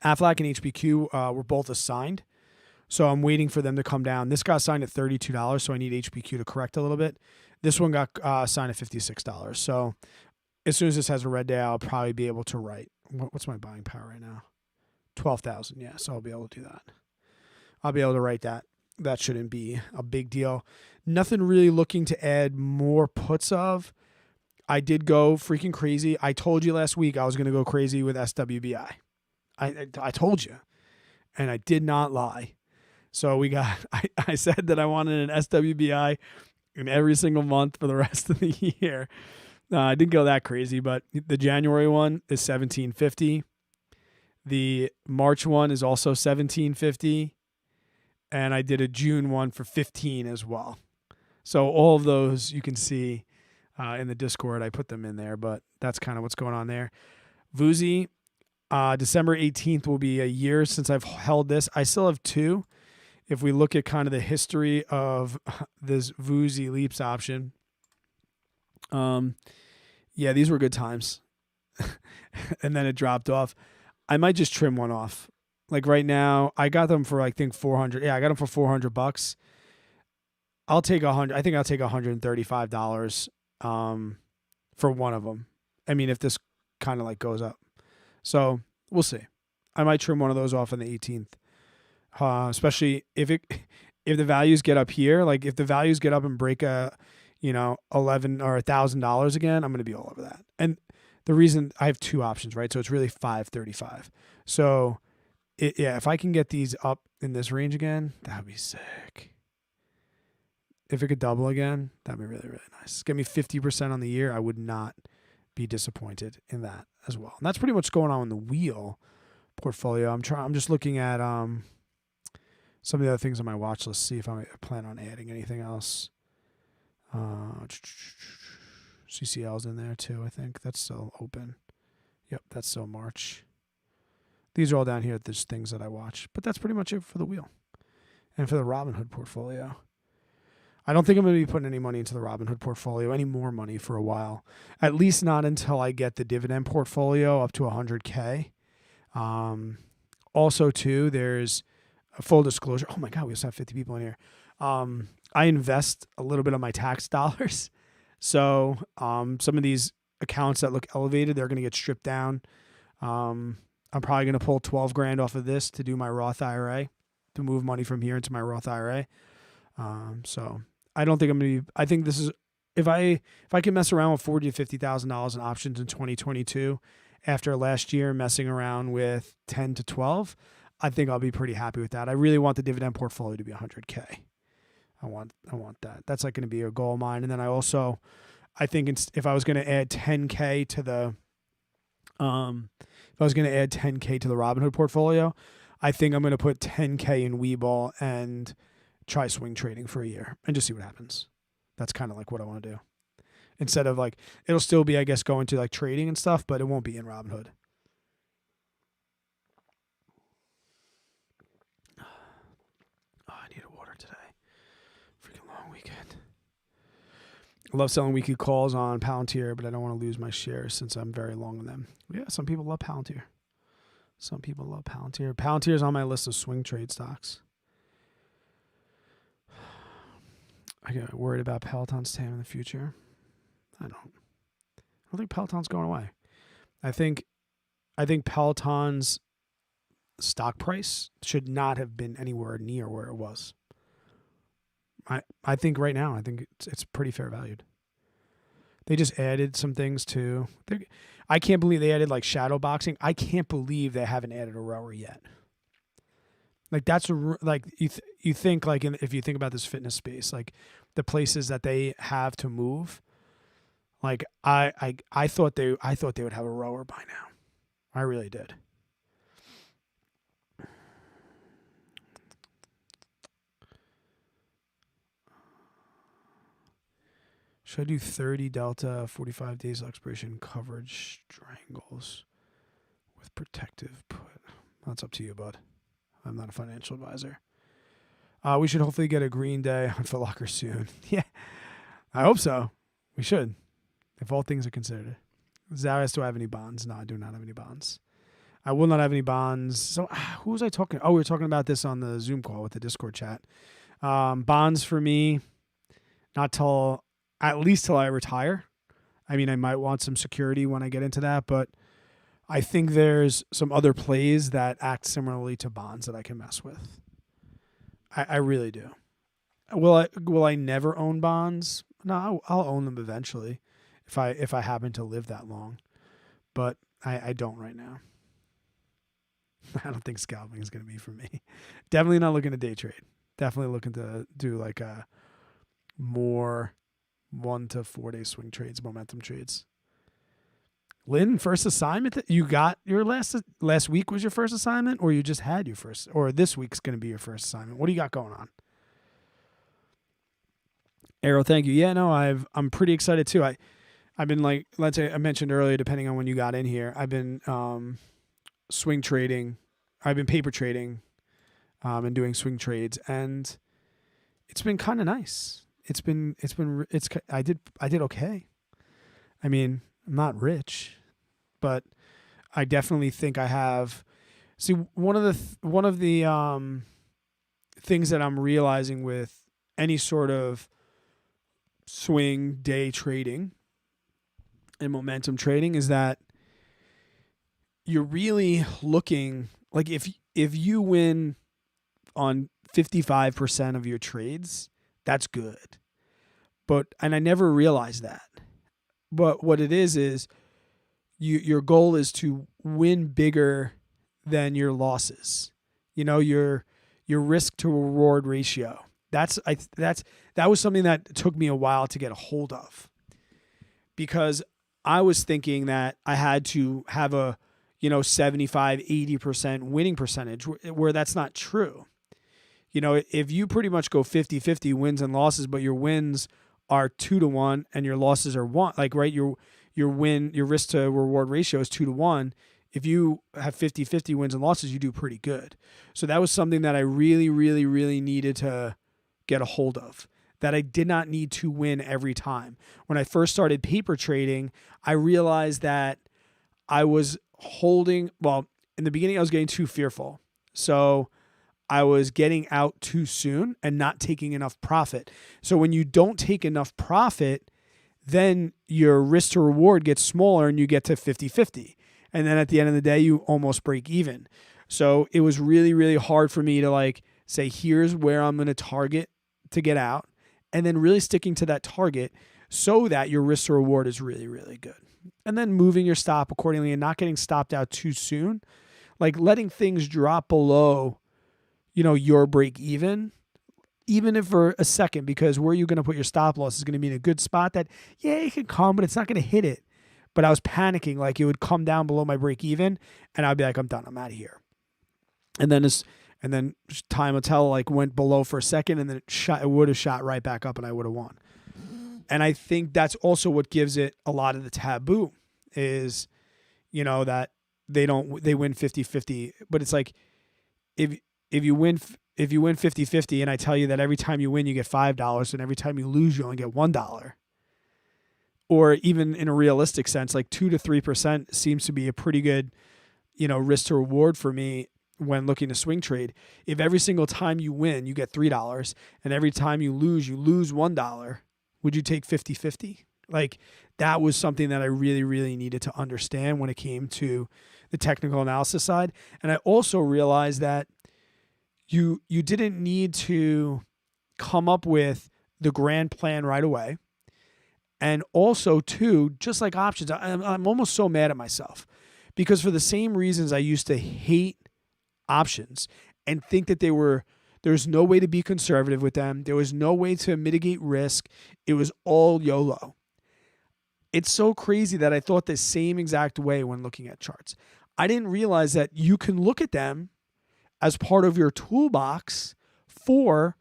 Aflac and HBQ were both assigned. So I'm waiting for them to come down. This got signed at $32, so I need HBQ to correct a little bit. This one got signed at $56. So as soon as this has a red day, I'll probably be able to write. What's my buying power right now? 12,000. Yeah, so I'll be able to do that. I'll be able to write that. That shouldn't be a big deal. Nothing really looking to add more puts of. I did go freaking crazy. I told you last week I was going to go crazy with SWBI. I told you, and I did not lie. So I said that I wanted an SWBI in every single month for the rest of the year. I didn't go that crazy, but the January one is $17.50. The March one is also $17.50. And I did a June one for $15 as well. So all of those you can see in the Discord. I put them in there, but that's kind of what's going on there. Vuzi, December 18th will be a year since I've held this. I still have two. If we look at kind of the history of this Vuzi Leaps option, yeah, these were good times. And then it dropped off. I might just trim one off. Like right now, I got them for I think 400. Yeah, I got them for $400. I'll take 100. I think I'll take $135 for one of them. I mean, if this kind of like goes up, so we'll see. I might trim one of those off on the 18th. Especially if the values get up here, like if the values get up and break $11 or $1,000 again, I'm going to be all over that. And the reason I have two options, right? So it's really 535. So if I can get these up in this range again, that would be sick. If it could double again, that'd be really, really nice. Get me 50% on the year. I would not be disappointed in that as well. And that's pretty much what's going on in the wheel portfolio. I'm just looking at some of the other things on my watch list, see if I plan on adding anything else. CCL's in there too, I think. That's still open. Yep, that's still March. These are all down here. There's things that I watch. But that's pretty much it for the wheel and for the Robinhood portfolio. I don't think I'm going to be putting any money into the Robinhood portfolio, any more money for a while. At least not until I get the dividend portfolio up to 100K. Also, too, there's a full disclosure. Oh, my God, we also have 50 people in here. I invest a little bit of my tax dollars. So some of these accounts that look elevated, they're going to get stripped down. I'm probably going to pull 12 grand off of this to do my Roth IRA, to move money from here into my Roth IRA. So I don't think I'm going to be, I think this is, if I can mess around with $40,000 to $50,000 in options in 2022, after last year messing around with 10 to 12, I think I'll be pretty happy with that. I really want the dividend portfolio to be 100K. I want that. That's like going to be a goal of mine. And then I think if I was going to add 10K to the, Robinhood portfolio, I think I'm going to put 10K in Webull and try swing trading for a year and just see what happens. That's kind of like what I want to do. Instead of like, it'll still be, I guess, going to like trading and stuff, but it won't be in Robinhood. I love selling weekly calls on Palantir, but I don't want to lose my shares since I'm very long on them. Yeah, some people love Palantir. Palantir is on my list of swing trade stocks. I get worried about Peloton's TAM in the future. I don't think Peloton's going away. I think Peloton's stock price should not have been anywhere near where it was. I think right now, it's pretty fair valued. They just added some things too. I can't believe they added like shadow boxing. I can't believe they haven't added a rower yet. Like that's you think like if you think about this fitness space, like the places that they have to move, like I thought they would have a rower by now. I really did. Should I do 30 delta, 45 days expiration coverage strangles with protective put? That's up to you, bud. I'm not a financial advisor. We should hopefully get a green day on Foot Locker soon. Yeah, I hope so. We should, if all things are considered. Zaris, do I have any bonds? No, I do not have any bonds. I will not have any bonds. So who was I talking? Oh, we were talking about this on the Zoom call with the Discord chat. Bonds for me, at least till I retire. I mean, I might want some security when I get into that, but I think there's some other plays that act similarly to bonds that I can mess with. I really do. Will I never own bonds? No, I'll own them eventually if I happen to live that long. But I don't right now. I don't think scalping is going to be for me. Definitely not looking to day trade. Definitely looking to do like a more 1 to 4 day swing trades, momentum trades. Lynn, first assignment you got your last week was your first assignment, or you just had your first, or this week's going to be your first assignment? What do you got going on? Arrow, thank you. Yeah, no, I'm pretty excited too. I've been like, let's say I mentioned earlier, depending on when you got in here, I've been swing trading. I've been paper trading and doing swing trades, and it's been kind of nice. I did okay. I mean, I'm not rich, but I definitely think I have. See, one of the things that I'm realizing with any sort of swing day trading and momentum trading is that you're really looking like if you win on 55% of your trades, that's good. And I never realized that. But what it is your goal is to win bigger than your losses. You know, your risk to reward ratio. That was something that took me a while to get a hold of. Because I was thinking that I had to have a, 75, 80% winning percentage where that's not true. If you pretty much go 50-50 wins and losses, but your wins are 2-to-1 and your losses are 1, like, right, your risk to reward ratio is 2-to-1. if you have 50-50 wins and losses, you do pretty good. So that was something that I really, really, really needed to get a hold of, that I did not need to win every time. When I first started paper trading, I realized that I was in the beginning, I was getting too fearful. So I was getting out too soon and not taking enough profit. So when you don't take enough profit, then your risk to reward gets smaller and you get to 50-50. And then at the end of the day, you almost break even. So it was really, really hard for me to like say, here's where I'm going to target to get out, and then really sticking to that target so that your risk to reward is really, really good. And then moving your stop accordingly and not getting stopped out too soon, like letting things drop below, your break even if for a second, because where you're going to put your stop loss is going to be in a good spot that, it can come, but it's not going to hit it. But I was panicking, like it would come down below my break even and I'd be like, I'm done. I'm out of here. And then time will tell, like went below for a second and then it would have shot right back up and I would have won. And I think that's also what gives it a lot of the taboo is, that they win 50-50, but it's like, if you win 50-50 and I tell you that every time you win, you get $5 and every time you lose, you only get $1. Or even in a realistic sense, like 2 to 3% seems to be a pretty good, risk to reward for me when looking to swing trade. If every single time you win, you get $3 and every time you lose $1, would you take 50-50? Like that was something that I really, really needed to understand when it came to the technical analysis side. And I also realized that you didn't need to come up with the grand plan right away. And also, too, just like options, I'm almost so mad at myself because for the same reasons I used to hate options and think that there's no way to be conservative with them. There was no way to mitigate risk. It was all YOLO. It's so crazy that I thought the same exact way when looking at charts. I didn't realize that you can look at them as part of your toolbox for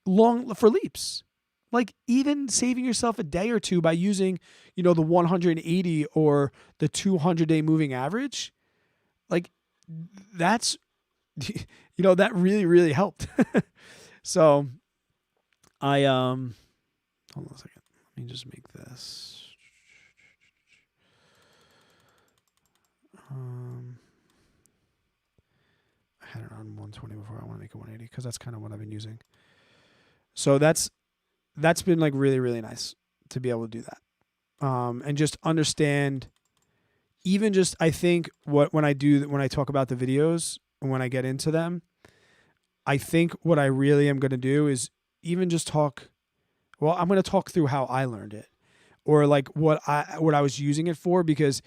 leaps. Like even saving yourself a day or two by using, the 180 or the 200-day moving average, like that's, that really, really helped. So I, hold on a second. Let me just make this. I had it on 120 before. I want to make it 180 because that's kind of what I've been using. So that's been like really, really nice to be able to do that. And just understand, even just, I think when I talk about the videos and when I get into them, I think what I really am going to do is even just I'm going to talk through how I learned it or like what I was using it for, because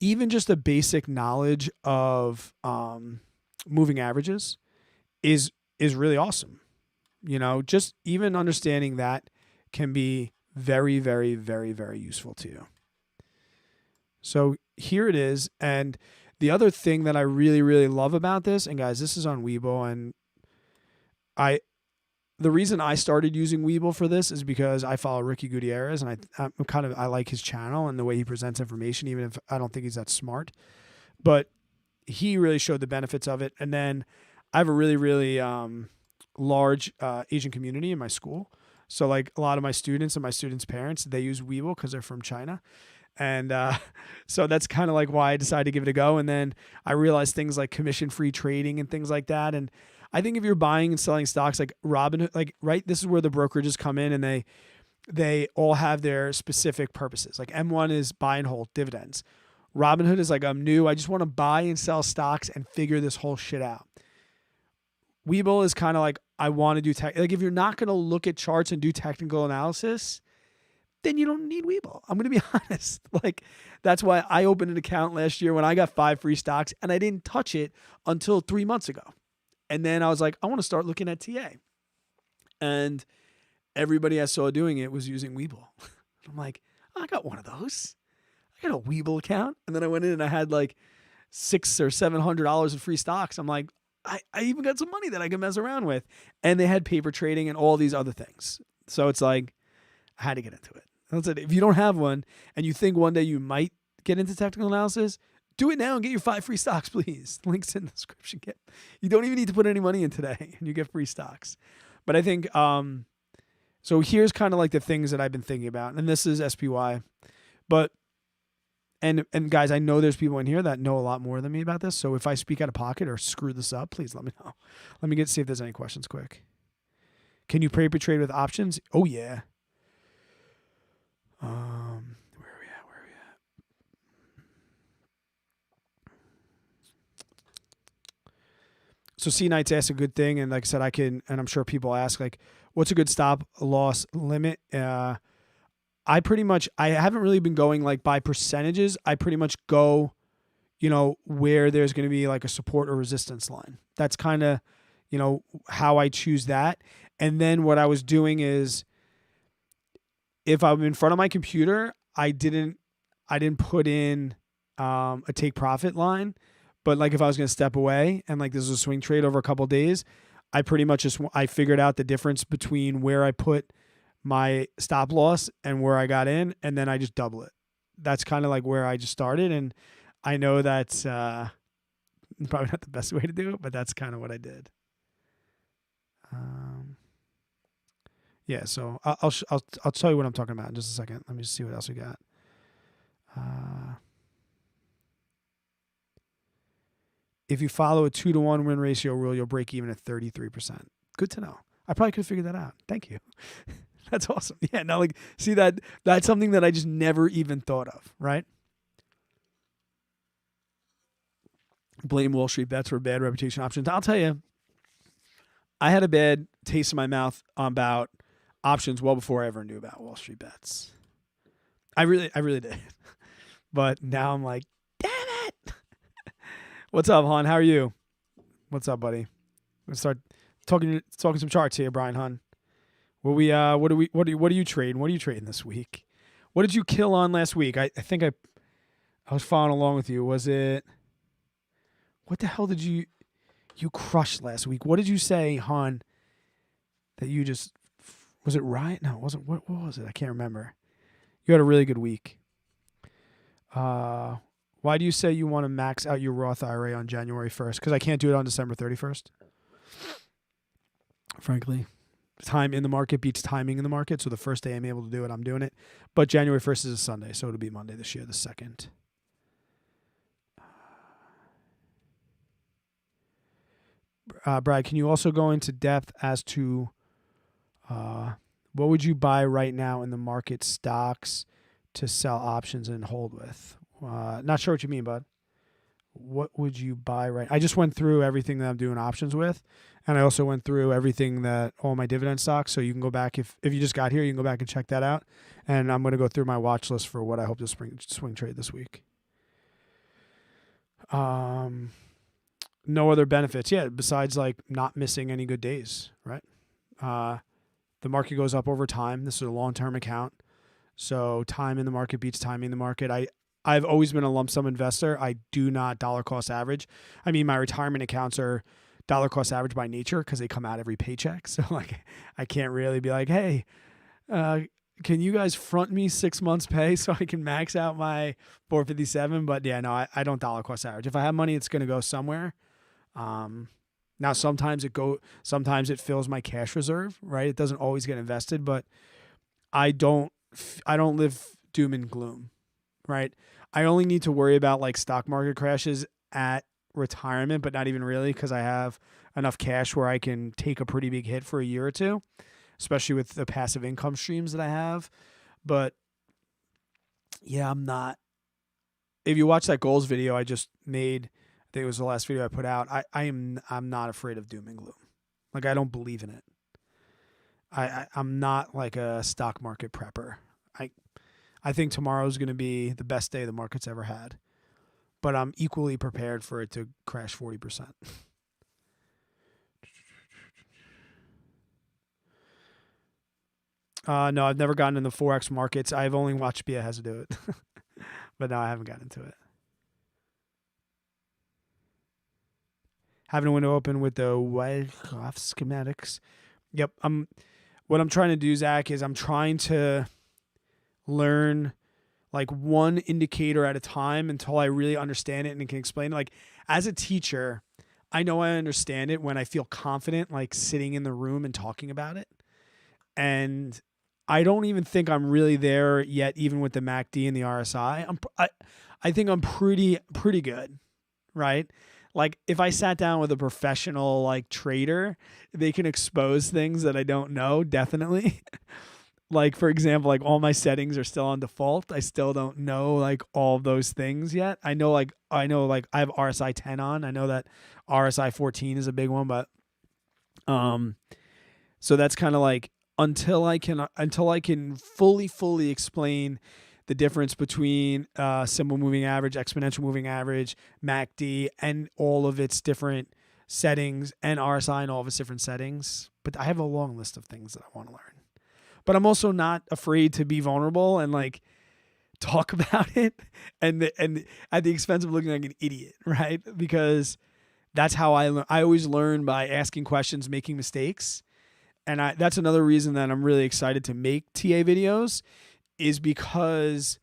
even just the basic knowledge of, moving averages is really awesome. Just even understanding that can be very, very, very, very useful to you. So here it is. And the other thing that I really, really love about this, and guys, this is on Webull, and the reason I started using Webull for this is because I follow Ricky Gutierrez and I like his channel and the way he presents information, even if I don't think he's that smart, but he really showed the benefits of it. And then I have a really, really, large Asian community in my school. So like a lot of my students and my students' parents, they use Webull because they're from China. And so that's kind of like why I decided to give it a go. And then I realized things like commission-free trading and things like that. And I think if you're buying and selling stocks like Robinhood, like, right, this is where the brokerages come in and they all have their specific purposes. Like M1 is buy and hold dividends. Robinhood is like, I'm new. I just want to buy and sell stocks and figure this whole shit out. Webull is kind of like, I want to do like if you're not going to look at charts and do technical analysis, then you don't need Webull. I'm going to be honest. Like that's why I opened an account last year when I got 5 free stocks and I didn't touch it until 3 months ago. And then I was like, I want to start looking at TA. And everybody I saw doing it was using Webull. I'm like, I got one of those. I got a Webull account. And then I went in and I had like $600 or $700 in free stocks. I'm like, I even got some money that I can mess around with. And they had paper trading and all these other things. So it's like, I had to get into it. That's it. If you don't have one and you think one day you might get into technical analysis, Do it now and get your 5 free stocks, please. Links in the description. You don't even need to put any money in today and you get free stocks. But I think, so here's kind of like the things that I've been thinking about. And this is SPY. But, and guys, I know there's people in here that know a lot more than me about this. So if I speak out of pocket or screw this up, please let me know. Let me see if there's any questions quick. Can you paper trade with options? Oh, yeah. Where are we at? So C Knight's asked a good thing, and like I said, and I'm sure people ask, like, what's a good stop loss limit? I haven't really been going like by percentages. I pretty much go, where there's going to be like a support or resistance line. That's kind of, how I choose that. And then what I was doing is, if I'm in front of my computer, I didn't put in a take profit line. But like if I was going to step away and like this is a swing trade over a couple of days, I pretty much I figured out the difference between where I put my stop loss and where I got in, and then I just double it. That's kind of like where I just started. And I know that's probably not the best way to do it, but that's kind of what I did. Yeah, so I'll tell you what I'm talking about in just a second. Let me just see what else we got. If you follow a 2-to-1 win ratio rule, you'll break even at 33%. Good to know. I probably could have figured that out. Thank you. That's awesome. Yeah, now like see that's something that I just never even thought of, right? Blame Wall Street bets for bad reputation options. I'll tell you, I had a bad taste in my mouth about options well before I ever knew about Wall Street bets. I really did. But now I'm like, damn it. What's up, Hun? How are you? What's up, buddy? Let's start talking some charts here, Brian Hun. What are you trading? What are you trading this week? What did you kill on last week? I think I was following along with you. Was it, what the hell did you crushed last week? What did you say, Han, that you just, was it Ryan? No, it wasn't. What was it? I can't remember. You had a really good week. Why do you say you want to max out your Roth IRA on January 1st? Because I can't do it on December 31st. Frankly, time in the market beats timing in the market. So the first day I'm able to do it, I'm doing it. But January 1st is a Sunday, so it'll be Monday this year, the 2nd. Brad, can you also go into depth as to what would you buy right now in the market stocks to sell options and hold with? Not sure what you mean, bud. What would you buy right? I just went through everything that I'm doing options with, and I also went through everything all my dividend stocks. So you can go back if you just got here, you can go back and check that out. And I'm going to go through my watch list for what I hope to swing trade this week. No other benefits, besides like not missing any good days, right? The market goes up over time. This is a long-term account, so time in the market beats timing in the market. I've always been a lump sum investor. I do not dollar cost average. I mean, my retirement accounts are dollar cost average by nature because they come out every paycheck. So like, I can't really be like, hey, can you guys front me 6 months pay so I can max out my 457? But yeah, no, I don't dollar cost average. If I have money, it's going to go somewhere. Now sometimes it fills my cash reserve, right? It doesn't always get invested, but I don't live doom and gloom, right? I only need to worry about like stock market crashes at retirement, but not even really, because I have enough cash where I can take a pretty big hit for a year or two, especially with the passive income streams that I have. But yeah, I'm not. If you watch that goals video I just made, I think it was the last video I put out, I'm not afraid of doom and gloom. Like, I don't believe in it. I'm not like a stock market prepper. I think tomorrow's going to be the best day the market's ever had, but I'm equally prepared for it to crash 40%. No, I've never gotten in the Forex markets. I've only watched Bia has to do it, but no, I haven't gotten into it. Having a window open with the Wyckoff schematics. Yep. What I'm trying to do, Zach, is I'm trying to learn like one indicator at a time until I really understand it and can explain it. Like as a teacher, I know I understand it when I feel confident, like sitting in the room and talking about it. And I don't even think I'm really there yet, even with the MACD and the RSI. I think I'm pretty good, right? Like if I sat down with a professional like trader, they can expose things that I don't know, definitely. Like for example, like all my settings are still on default. I still don't know like all of those things yet. I know like I have RSI 10 on. I know that RSI 14 is a big one, but so that's kind of like until I can fully explain the difference between simple moving average, exponential moving average, MACD, and all of its different settings, and RSI and all of its different settings. But I have a long list of things that I want to learn. But I'm also not afraid to be vulnerable and like talk about it, and at the expense of looking like an idiot, right? Because that's how I learn. I always learn by asking questions, making mistakes. And that's another reason that I'm really excited to make TA videos, is because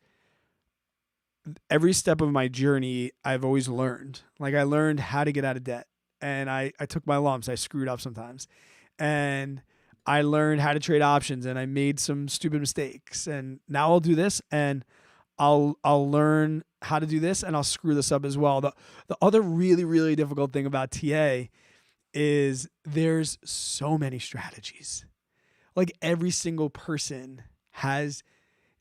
every step of my journey, I've always learned. Like I learned how to get out of debt, and I took my lumps. I screwed up sometimes, and I learned how to trade options, and I made some stupid mistakes. And now I'll do this, and I'll learn how to do this, and I'll screw this up as well. The other really, really difficult thing about TA is there's so many strategies. Like every single person has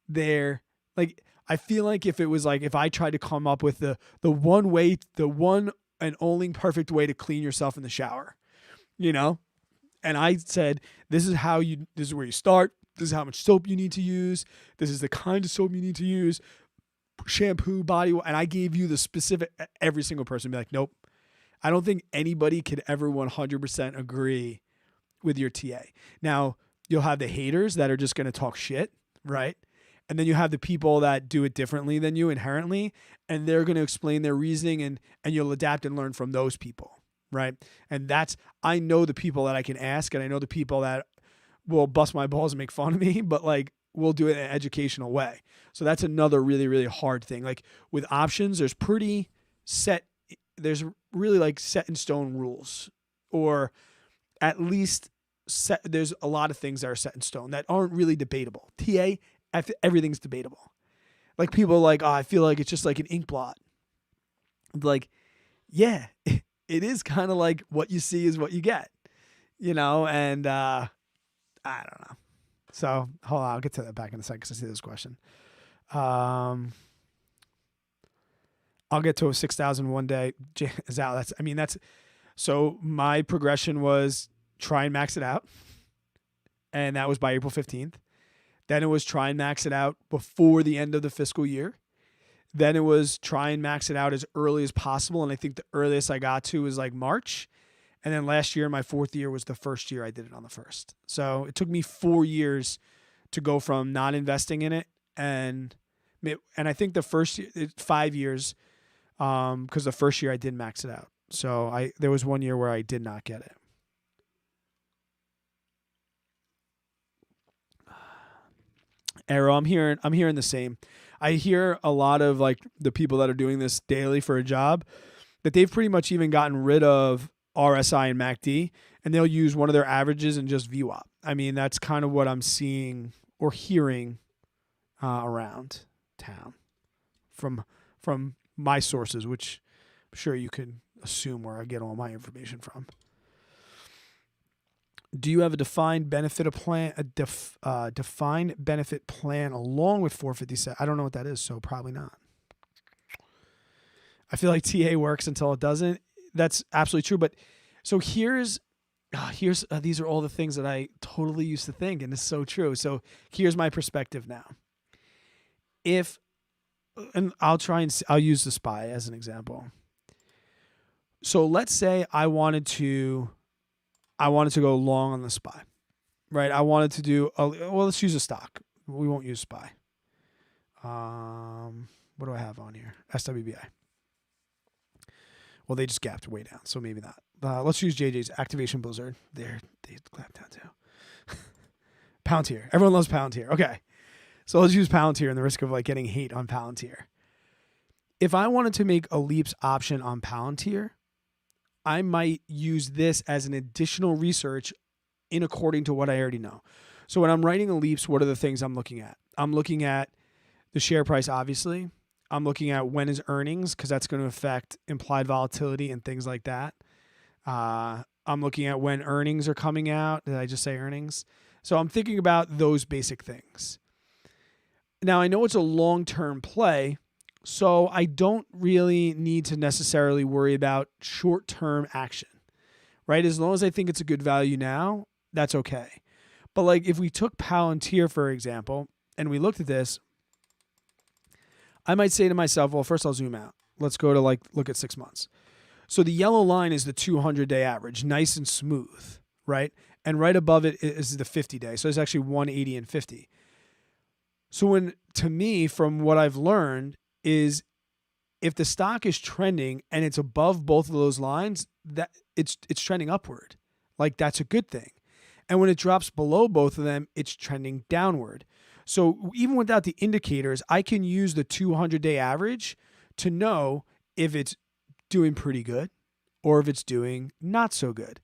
their, like, I feel like if it was like, if I tried to come up with the one and only perfect way to clean yourself in the shower, you know, and I said, this is where you start. This is how much soap you need to use. This is the kind of soap you need to use, shampoo, body wash. And I gave you the specific, every single person would be like, nope. I don't think anybody could ever 100% agree with your TA. Now, you'll have the haters that are just going to talk shit, right? And then you have the people that do it differently than you inherently, and they're going to explain their reasoning, and you'll adapt and learn from those people, right? And I know the people that I can ask, and I know the people that will bust my balls and make fun of me, but like we'll do it in an educational way. So that's another really, really hard thing. Like with options, there's really like set in stone rules, or at least there's a lot of things that are set in stone that aren't really debatable. TA, everything's debatable. Like people are like, oh, I feel like it's just like an ink blot. Like, yeah, it is kind of like what you see is what you get, you know? And I don't know. So hold on, I'll get to that back in a second because I see this question. I'll get to a 6,001 day is out. So my progression was try and max it out. And that was by April 15th. Then it was try and max it out before the end of the fiscal year. Then it was try and max it out as early as possible. And I think the earliest I got to was like March. And then last year, my fourth year, was the first year I did it on the first. So it took me 4 years to go from not investing in it. And I think the first 5 years, because the first year I did max it out. So there was 1 year where I did not get it. Arrow, I'm hearing the same. I hear a lot of like the people that are doing this daily for a job that they've pretty much even gotten rid of RSI and MACD, and they'll use one of their averages and just VWAP. I mean, that's kind of what I'm seeing or hearing around town from my sources, which I'm sure you can assume where I get all my information from. Do you have a defined benefit plan? Defined benefit plan along with 457? I don't know what that is, so probably not. I feel like TA works until it doesn't. That's absolutely true. But so here's these are all the things that I totally used to think, and it's so true. So here's my perspective now. And I'll use the SPY as an example. So let's say I wanted to go long on the SPY, right? I wanted to do, let's use a stock. We won't use SPY. What do I have on here? SWBI. Well, they just gapped way down, so maybe not. Let's use JJ's Activation Blizzard. They gapped down too. Palantir. Everyone loves Palantir. Okay. So let's use Palantir and the risk of like getting hate on Palantir. If I wanted to make a leaps option on Palantir, I might use this as an additional research in according to what I already know. So when I'm writing a leaps, what are the things I'm looking at? I'm looking at the share price, obviously. I'm looking at when is earnings, because that's going to affect implied volatility and things like that. I'm looking at when earnings are coming out. Did I just say earnings? So I'm thinking about those basic things. Now, I know it's a long-term play, so I don't really need to necessarily worry about short-term action, right? As long as I think it's a good value now, that's okay. But like if we took Palantir, for example, and we looked at this, I might say to myself, well, first I'll zoom out. Let's go to like look at 6 months. So the yellow line is the 200-day average, nice and smooth, right? And right above it is the 50-day. So it's actually 180 and 50. So to me, from what I've learned, is if the stock is trending and it's above both of those lines, that it's trending upward. Like that's a good thing. And when it drops below both of them, it's trending downward. So even without the indicators, I can use the 200-day average to know if it's doing pretty good or if it's doing not so good.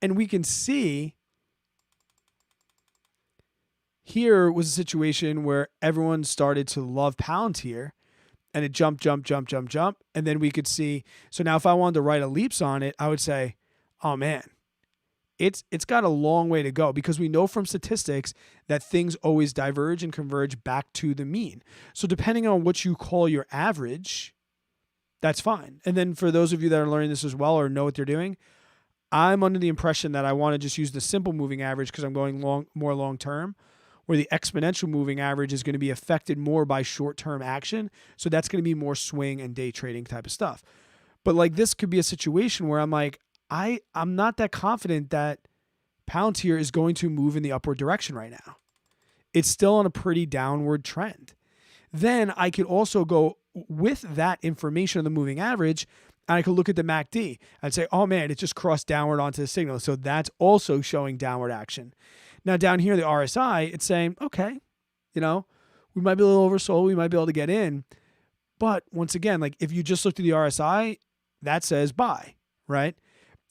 And we can see here was a situation where everyone started to love Palantir and it jumped. And then we could see, so now if I wanted to write a leaps on it, I would say, oh man, it's got a long way to go, because we know from statistics that things always diverge and converge back to the mean. So depending on what you call your average, that's fine. And then for those of you that are learning this as well or know what they're doing, I'm under the impression that I want to just use the simple moving average because I'm going more long term, where the exponential moving average is going to be affected more by short-term action. So that's going to be more swing and day trading type of stuff. But like this could be a situation where I'm like, I'm not that confident that Palantir is going to move in the upward direction right now. It's still on a pretty downward trend. Then I could also go with that information on the moving average, and I could look at the MACD and say, oh man, it just crossed downward onto the signal. So that's also showing downward action. Now down here, the RSI, it's saying, okay, we might be a little oversold. We might be able to get in. But once again, like if you just looked at the RSI, that says buy, right?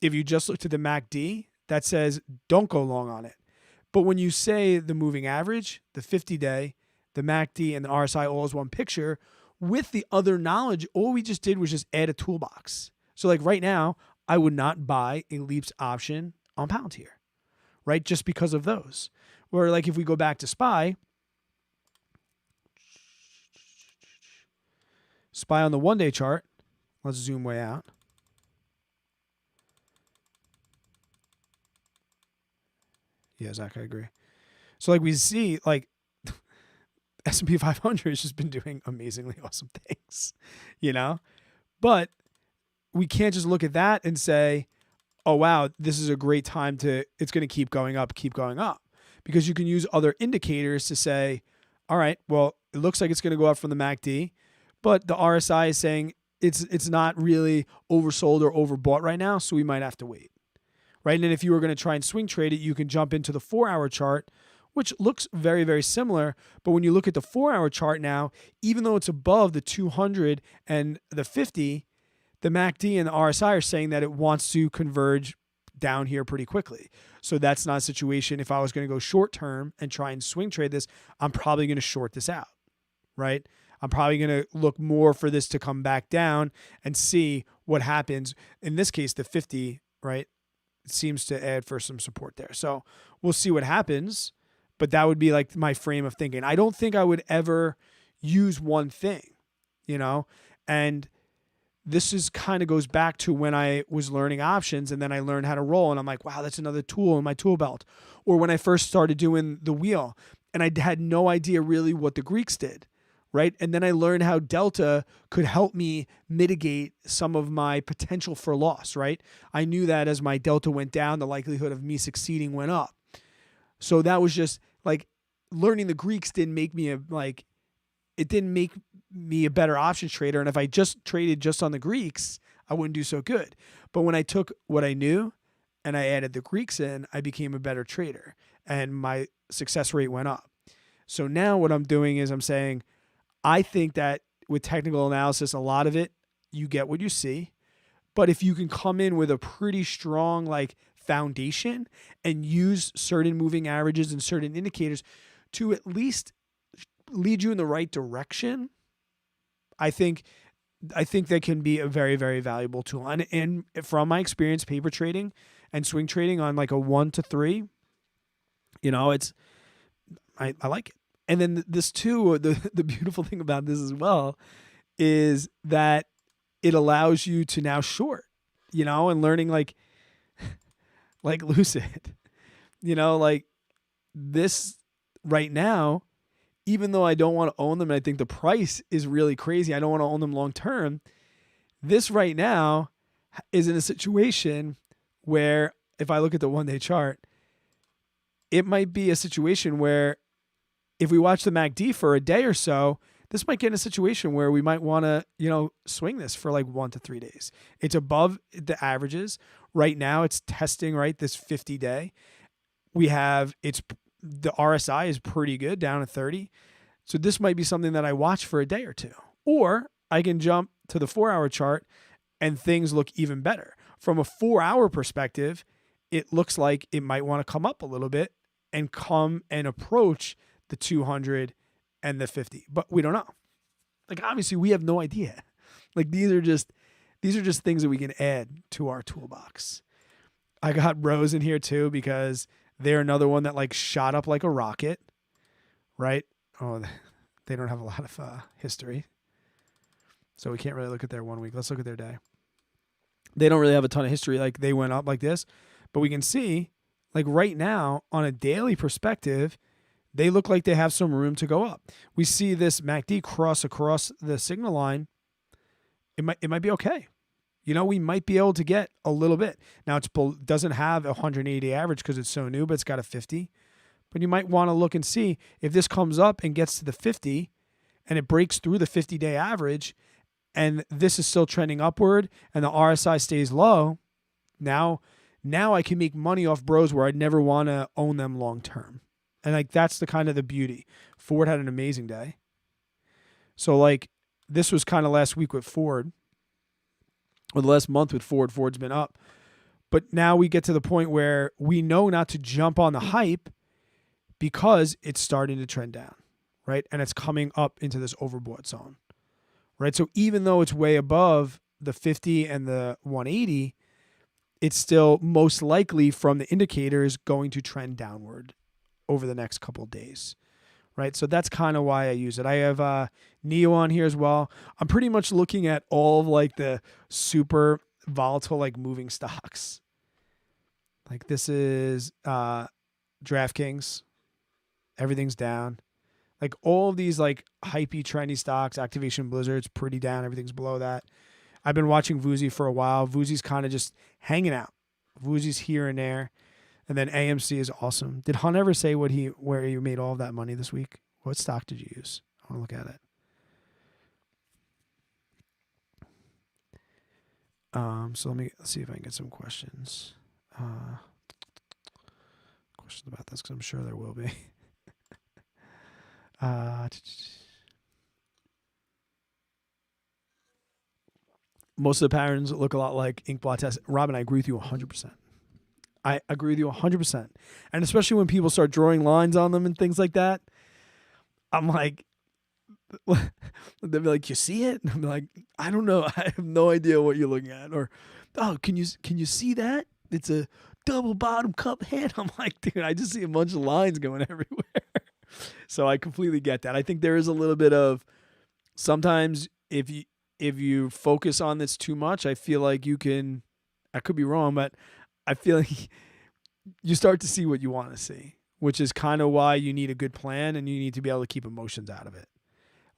If you just looked at the MACD, that says don't go long on it. But when you say the moving average, the 50-day, the MACD, and the RSI all as one picture, with the other knowledge, all we just did was just add a toolbox. So like right now, I would not buy a leaps option on Palantir, right? Just because of those. Or like if we go back to SPY on the 1-day chart, let's zoom way out. Yeah, Zach, I agree. So like we see like S&P 500 has just been doing amazingly awesome things, But we can't just look at that and say, oh, wow, this is a great time it's going to keep going up. Because you can use other indicators to say, all right, well, it looks like it's going to go up from the MACD, but the RSI is saying it's not really oversold or overbought right now, so we might have to wait. Right? And then if you were going to try and swing trade it, you can jump into the 4-hour chart, which looks very, very similar. But when you look at the 4-hour chart now, even though it's above the 200 and the 50, the MACD and the RSI are saying that it wants to converge down here pretty quickly. So that's not a situation. If I was going to go short term and try and swing trade this, I'm probably going to short this out, right? I'm probably going to look more for this to come back down and see what happens. In this case, the 50, right? It seems to add for some support there. So we'll see what happens, but that would be like my frame of thinking. I don't think I would ever use one thing, and this is kind of goes back to when I was learning options and then I learned how to roll and I'm like, wow, that's another tool in my tool belt. Or when I first started doing the wheel and I had no idea really what the Greeks did. Right. And then I learned how Delta could help me mitigate some of my potential for loss. Right. I knew that as my Delta went down, the likelihood of me succeeding went up. So that was just like learning the Greeks didn't make me it didn't make me a better options trader. And if I just traded just on the Greeks, I wouldn't do so good. But when I took what I knew and I added the Greeks in, I became a better trader and my success rate went up. So now what I'm doing is I'm saying, I think that with technical analysis, a lot of it, you get what you see. But if you can come in with a pretty strong like foundation and use certain moving averages and certain indicators to at least lead you in the right direction, I think that can be a very, very valuable tool. And from my experience, paper trading and swing trading on like a 1 to 3, I like it. And then this too, the beautiful thing about this as well is that it allows you to now short, and learning like lucid, like this right now, even though I don't want to own them, and I think the price is really crazy, I don't want to own them long term. This right now is in a situation where if I look at the 1-day chart, it might be a situation where if we watch the MACD for a day or so, this might get in a situation where we might want to, swing this for like 1 to 3 days. It's above the averages. Right now it's testing, right, this 50-day. The RSI is pretty good, down at 30. So this might be something that I watch for a day or two. Or I can jump to the 4-hour chart and things look even better. From a 4-hour perspective, it looks like it might want to come up a little bit and come and approach the 200 and the 50. But we don't know. Like, obviously we have no idea. Like, these are just things that we can add to our toolbox. I got Rose in here too because they're another one that like shot up like a rocket, right? Oh, they don't have a lot of history. So we can't really look at their 1 week. Let's look at their day. They don't really have a ton of history. Like, they went up like this, but we can see like right now on a daily perspective, they look like they have some room to go up. We see this MACD cross across the signal line. It might be okay. We might be able to get a little bit. Now it doesn't have a 180 average because it's so new, but it's got a 50. But you might want to look and see if this comes up and gets to the 50 and it breaks through the 50-day average and this is still trending upward and the RSI stays low. Now I can make money off bros where I'd never want to own them long term. And like, that's the kind of the beauty. Ford had an amazing day. So like, this was kind of last week with Ford, or the last month with Ford. Ford's been up. But now we get to the point where we know not to jump on the hype because it's starting to trend down, right? And it's coming up into this overbought zone, right? So even though it's way above the 50 and the 180, it's still most likely from the indicators going to trend downward over the next couple of days, right? So that's kind of why I use it. I have NEO on here as well. I'm pretty much looking at all of like the super volatile, like moving stocks. Like, this is DraftKings. Everything's down. Like, all of these like hypey, trendy stocks, Activation Blizzard's pretty down. Everything's below that. I've been watching Vuzi for a while. Vuzi's kind of just hanging out. Vuzi's here and there. And then AMC is awesome. Did Hunt ever say where he made all of that money this week? What stock did you use? I want to look at it. So let's see if I can get some questions. Questions about this, because I'm sure there will be. Most of the patterns look a lot like Inkblot test. Robin, I agree with you 100%. I agree with you 100%. And especially when people start drawing lines on them and things like that, I'm like, they'll be like, you see it? And I'm like, I don't know. I have no idea what you're looking at. Or, oh, can you see that? It's a double bottom cup head. I'm like, dude, I just see a bunch of lines going everywhere. So I completely get that. I think there is a little bit of, sometimes if you focus on this too much, I feel like you can, I could be wrong, but I feel like you start to see what you want to see, which is kind of why you need a good plan and you need to be able to keep emotions out of it.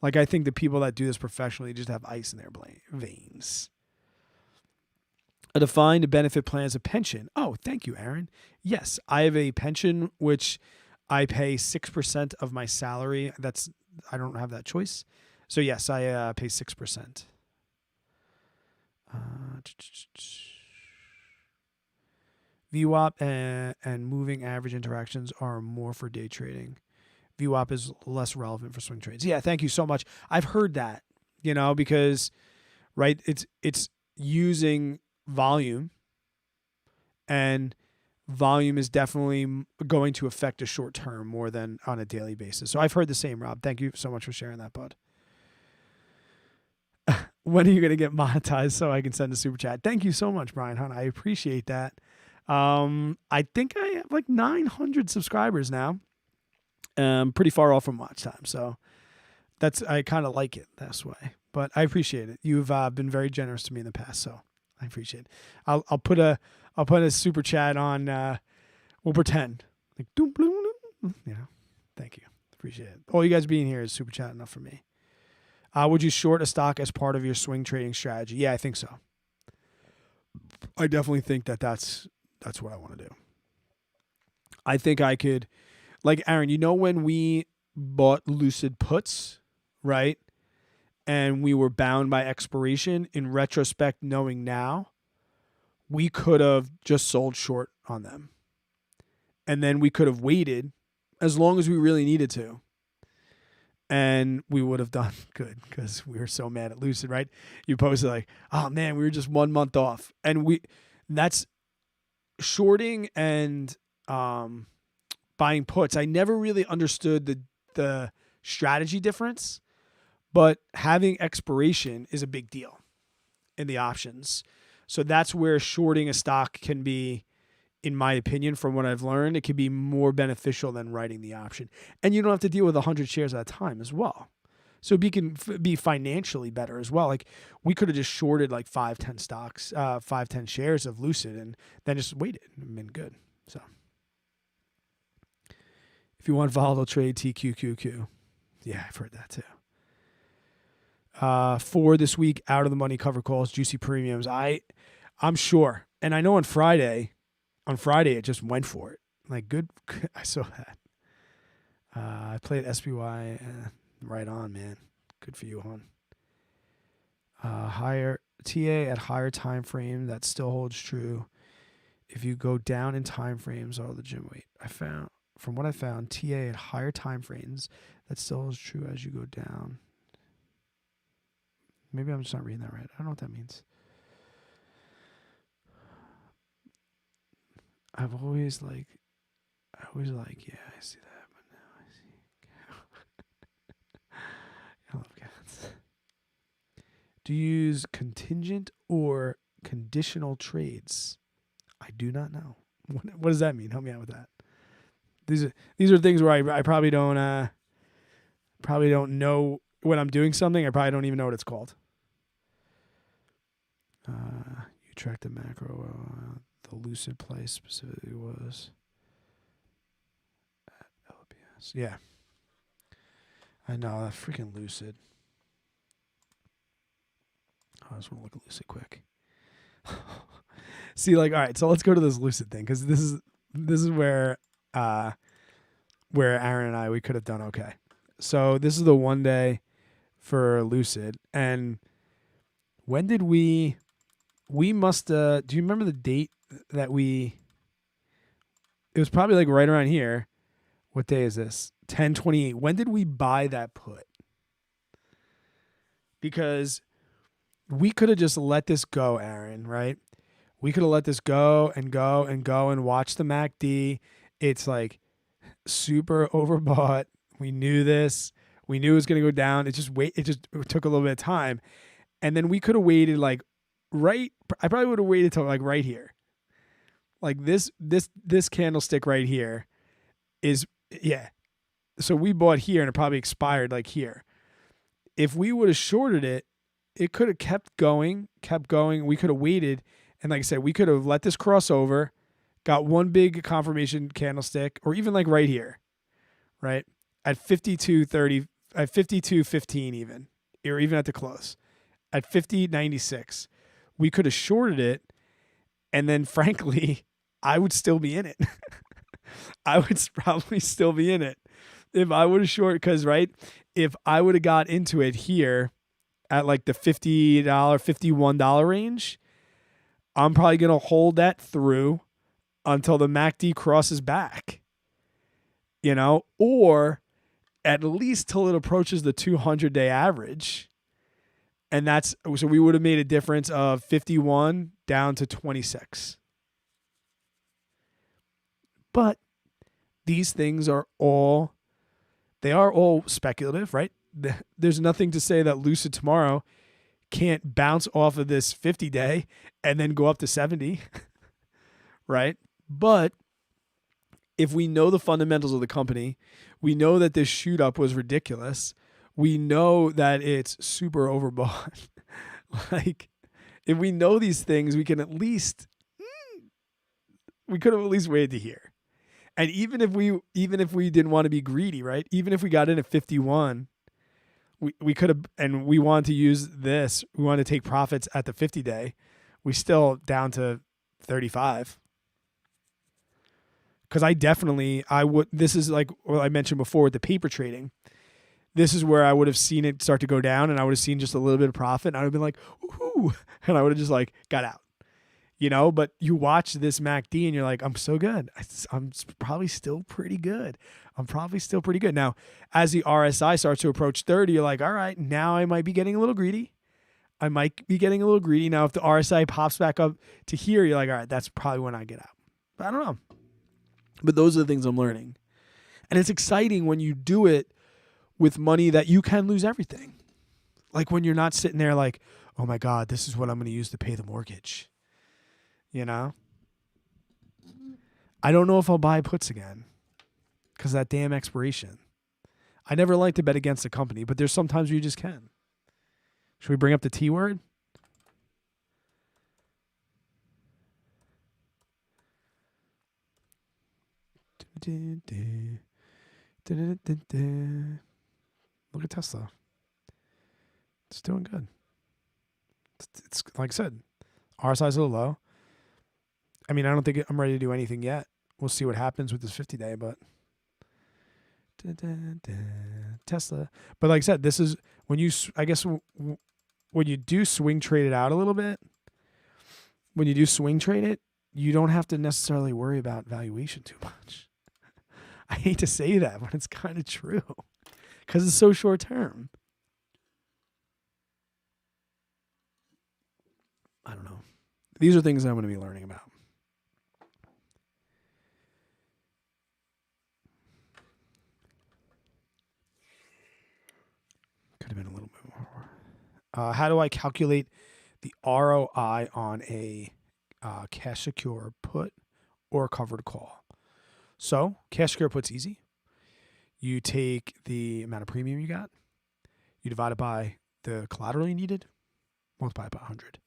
Like, I think the people that do this professionally just have ice in their veins. A defined benefit plan is a pension. Oh, thank you, Aaron. Yes, I have a pension which I pay 6% of my salary. I don't have that choice. So yes, I pay 6%. VWAP and moving average interactions are more for day trading. VWAP is less relevant for swing trades. Yeah, thank you so much. I've heard that, because right, it's using volume, and volume is definitely going to affect a short term more than on a daily basis. So I've heard the same, Rob. Thank you so much for sharing that, bud. When are you going to get monetized so I can send a super chat? Thank you so much, Brian Hunt. I appreciate that. I think I have like 900 subscribers now. Pretty far off from watch time. So I kind of like it this way, but I appreciate it. You've been very generous to me in the past. So I appreciate it. I'll put a super chat on, we'll pretend like, doom, bloom, bloom. Thank you. Appreciate it. All you guys being here is super chat enough for me. Would you short a stock as part of your swing trading strategy? Yeah, I think so. I definitely think that's what I want to do. I think I could, like Aaron, when we bought Lucid puts, right? And we were bound by expiration, in retrospect, knowing now, we could have just sold short on them. And then we could have waited as long as we really needed to. And we would have done good because we were so mad at Lucid, right? You posted like, oh man, we were just 1 month off. And that's shorting and buying puts. I never really understood the strategy difference, but having expiration is a big deal in the options. So that's where shorting a stock can be, in my opinion, from what I've learned, it can be more beneficial than writing the option. And you don't have to deal with 100 shares at a time as well. So it can be financially better as well. Like we could have just shorted like 5-10 stocks, 5-10 shares of Lucid and then just waited and been good. So if you want volatile trade, TQQQ. Yeah, I've heard that too. For this week, out of the money cover calls, juicy premiums. I'm sure. And I know on Friday it just went for it. Like good. I saw that. I played SPY. Right on, man. Good for you, hon. Higher TA at higher time frame. That still holds true. If you go down in time frames, the gym weight. From what I found, TA at higher time frames. That still holds true as you go down. Maybe I'm just not reading that right. I don't know what that means. I always like, yeah, I see that, but now I see. I love cats. Do you use contingent or conditional trades? I do not know. What does that mean? Help me out with that. These are things where I probably don't know when I'm doing something. I probably don't even know what it's called. You track the macro. The Lucid play specifically was at LPS. Yeah. I know, that freaking Lucid. I just want to look at Lucid quick. See, like, all right, so let's go to this Lucid thing, because this is where Aaron and I, we could have done okay. So this is the 1 day for Lucid, and when did we must do you remember the date that it was probably like right around here. What day is this? 10/28. When did we buy that put? Because we could have just let this go, Aaron, right? We could have let this go and go and go and watch the MACD. It's like super overbought. We knew this. We knew it was going to go down. It just took a little bit of time. And then we could have waited I probably would have waited till like right here. Like this candlestick right here is, yeah. So we bought here and it probably expired like here. If we would have shorted it, it could have kept going. We could have waited. And like I said, we could have let this cross over, got one big confirmation candlestick, or even like right here, right? At 52.30, at 52.15 even, or even at the close. At 50.96, we could have shorted it. And then frankly, I would still be in it. I would probably still be in it if I would have short, because right, if I would have got into it here at like the $50, $51 range, I'm probably going to hold that through until the MACD crosses back, or at least till it approaches the 200-day average. And so we would have made a difference of 51 down to 26. But these things are all speculative, right? There's nothing to say that Lucid tomorrow can't bounce off of this 50-day and then go up to 70, right? But if we know the fundamentals of the company, we know that this shoot up was ridiculous. We know that it's super overbought. Like, if we know these things, we could have at least waited to hear. And even if we didn't want to be greedy, right? Even if we got in at 51, we could have, and we wanted to use this. We wanted to take profits at the 50-day. We still down to 35. Because I would. This is like what I mentioned before with the paper trading. This is where I would have seen it start to go down, and I would have seen just a little bit of profit, and I would have been like, "Ooh," and I would have just like got out. But you watch this MACD and you're like, I'm so good. I'm probably still pretty good. Now, as the RSI starts to approach 30, you're like, all right, now I might be getting a little greedy. Now, if the RSI pops back up to here, you're like, all right, that's probably when I get out. But I don't know. But those are the things I'm learning. And it's exciting when you do it with money that you can lose everything. Like when you're not sitting there like, oh my God, this is what I'm going to use to pay the mortgage. I don't know if I'll buy puts again because of that damn expiration. I never like to bet against a company, but there's sometimes where you just can. Should we bring up the T word? Look at Tesla. It's doing good. It's like I said, RSI is a little low. I mean, I don't think I'm ready to do anything yet. We'll see what happens with this 50-day, but Tesla. But like I said, this is when when you do swing trade it out a little bit, when you do swing trade it, you don't have to necessarily worry about valuation too much. I hate to say that, but it's kind of true because it's so short term. I don't know. These are things I'm going to be learning about. Could have been a little bit more. How do I calculate the ROI on a cash secure put or covered call? So cash secure put's easy. You take the amount of premium you got, you divide it by the collateral you needed, multiply it by 100.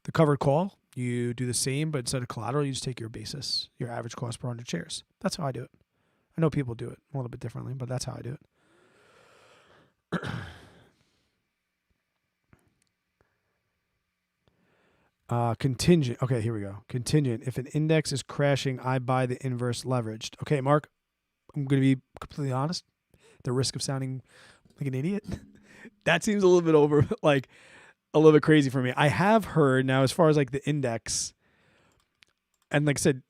The covered call, you do the same, but instead of collateral, you just take your basis, your average cost per 100 shares. That's how I do it. I know people do it a little bit differently, but that's how I do it. Contingent. Okay, here we go. Contingent. If an index is crashing, I buy the inverse leveraged. Okay, Mark, I'm going to be completely honest. At the risk of sounding like an idiot, that seems a little bit a little bit crazy for me. I have heard now, as far as like the index, and like I said,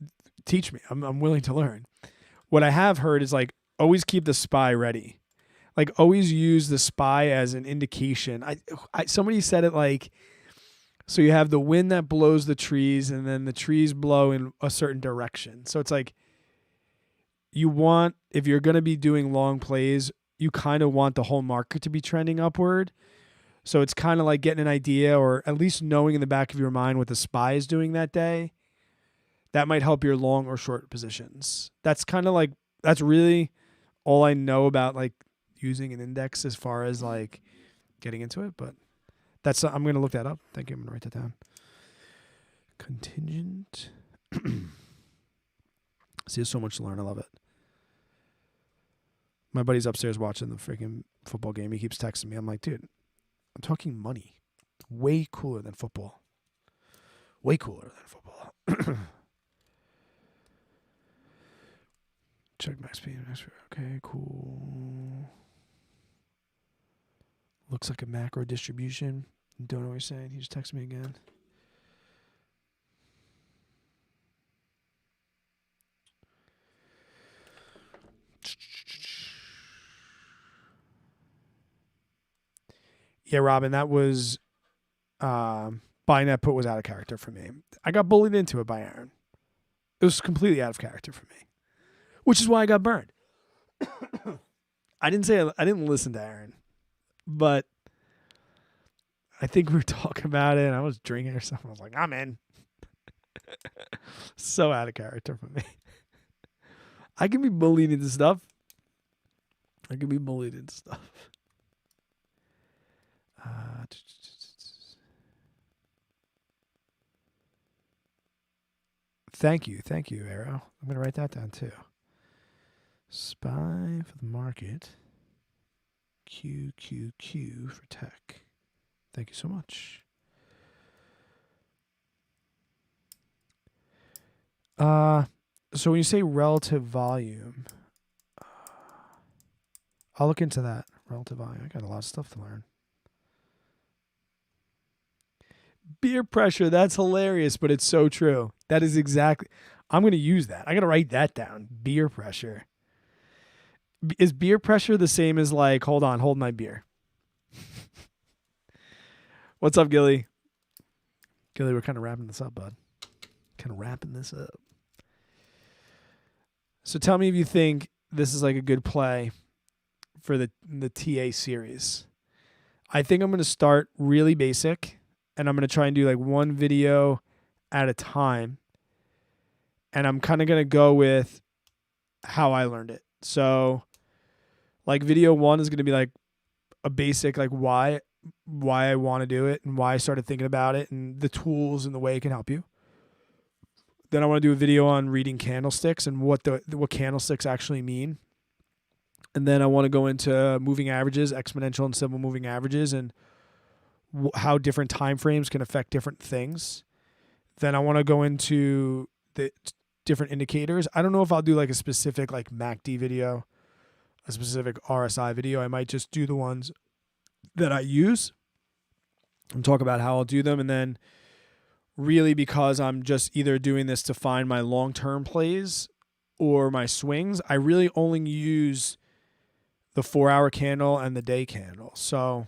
teach me. I'm willing to learn. What I have heard is like always keep the SPY ready. Like always use the SPY as an indication. Somebody said it like, so you have the wind that blows the trees and then the trees blow in a certain direction. So it's like if you're going to be doing long plays, you kind of want the whole market to be trending upward. So it's kind of like getting an idea or at least knowing in the back of your mind what the SPY is doing that day. That might help your long or short positions. That's really all I know about like using an index as far as like getting into it, but I'm going to look that up. Thank you. I'm going to write that down. Contingent. See, there's so much to learn. I love it. My buddy's upstairs watching the freaking football game. He keeps texting me. I'm like, dude, I'm talking money. Way cooler than football. Way cooler than football. Check max speed. Okay, cool. Looks like a macro distribution. Don't know what you're saying. He just texted me again. Yeah, Robin, that was buying that put was out of character for me. I got bullied into it by Aaron. It was completely out of character for me, which is why I got burned. I didn't listen to Aaron, but I think we were talking about it and I was drinking or something. I was like, I'm in. So out of character for me. I can be bullied into stuff. Thank you, Arrow. I'm going to write that down too. SPY for the market. QQQ for tech. Thank you so much. So when you say relative volume, I'll look into that. Relative volume. I got a lot of stuff to learn. Beer pressure. That's hilarious, but it's so true. That is exactly. I'm going to use that. I got to write that down. Beer pressure. Is beer pressure the same as like, hold my beer? What's up, Gilly? Gilly, we're kind of wrapping this up, bud. So tell me if you think this is like a good play for the TA series. I think I'm going to start really basic, and I'm going to try and do like one video at a time. And I'm kind of going to go with how I learned it. So like video 1 is going to be like a basic, like why I want to do it and why I started thinking about it and the tools and the way it can help you. Then I want to do a video on reading candlesticks and what candlesticks actually mean. And then I want to go into moving averages, exponential and simple moving averages, and how different time frames can affect different things. Then I want to go into the different indicators. I don't know if I'll do like a specific like MACD video, a specific RSI video. I might just do the ones that I use and talk about how I'll do them. And then really, because I'm just either doing this to find my long-term plays or my swings, I really only use the 4-hour candle and the day candle. So,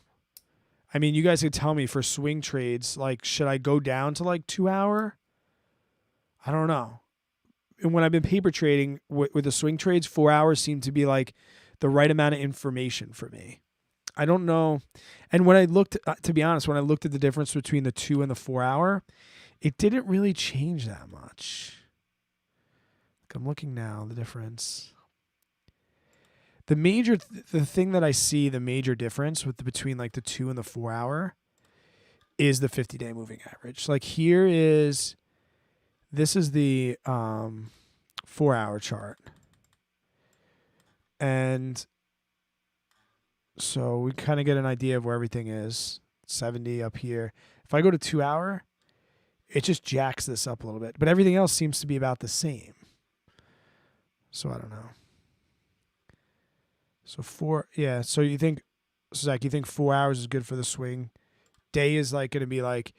I mean, you guys could tell me for swing trades, like, should I go down to like 2-hour? I don't know. And when I've been paper trading with the swing trades, 4 hours seem to be like the right amount of information for me. I don't know. And when I looked, to be honest, when I looked at the difference between the 2 and the 4 hour, it didn't really change that much. Like I'm looking now, the difference. The thing that I see, the major difference between like the 2 and the 4 hour is the 50-day moving average. Like this is the 4-hour chart. And so we kind of get an idea of where everything is. 70 up here. If I go to 2 hour, it just jacks this up a little bit. But everything else seems to be about the same. So I don't know. So so you think, Zach, you think 4 hours is good for the swing? Day is like going to be like,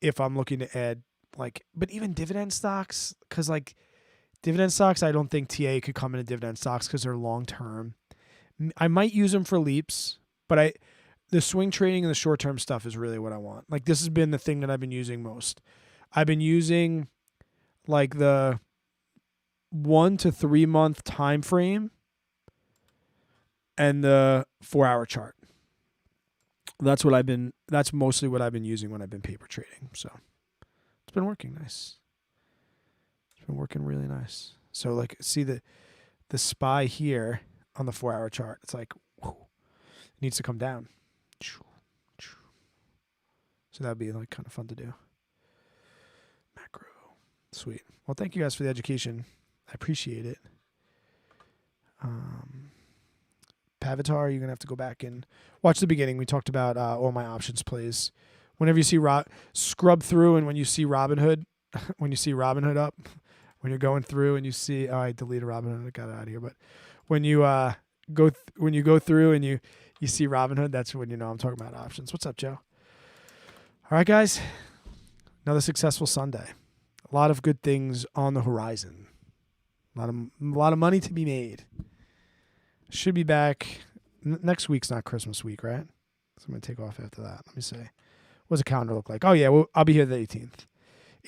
if I'm looking to add like, but even dividend stocks, because like dividend stocks, I don't think TA could come into dividend stocks because they're long term. I might use them for leaps, but the swing trading and the short term stuff is really what I want. Like this has been the thing that I've been using most. I've been using like the 1 to 3 month time frame and the 4-hour chart. That's mostly what I've been using when I've been paper trading. So it's been working nice. It's been working really nice. So like see the SPY here on the 4-hour chart. It's like, whew, it needs to come down. So that'd be like kind of fun to do. Macro. Sweet. Well, thank you guys for the education. I appreciate it. Pavatar, you're going to have to go back and watch the beginning. We talked about all my options plays. Whenever you see scrub through, and when you see Robinhood, when up, when you're going through and you see, I deleted Robinhood, I got it out of here, but when you go through and you see Robinhood, that's when you know I'm talking about options. What's up, Joe? All right, guys. Another successful Sunday. A lot of good things on the horizon. A lot of money to be made. Should be back. Next week's not Christmas week, right? So I'm going to take off after that. Let me see. What's the calendar look like? Oh, yeah, I'll be here the 18th.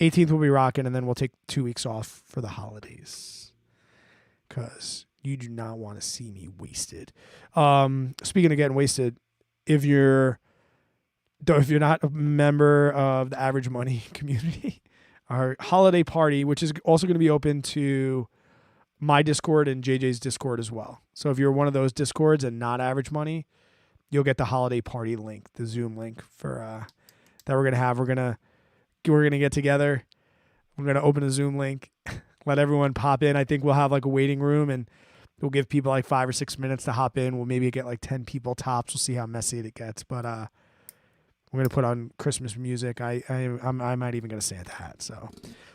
18th we'll be rocking, and then we'll take 2 weeks off for the holidays. Because you do not want to see me wasted. Speaking of getting wasted, if you're not a member of the Average Money community, our holiday party, which is also going to be open to my Discord and JJ's Discord as well. So if you're one of those Discords and not Average Money, you'll get the holiday party link, the Zoom link for that we're gonna have. We're gonna get together. We're gonna open a Zoom link, let everyone pop in. I think we'll have like a waiting room, and we'll give people like 5 or 6 minutes to hop in. We'll maybe get like 10 people tops. We'll see how messy it gets, but we're gonna put on Christmas music. I might even get a Santa hat. So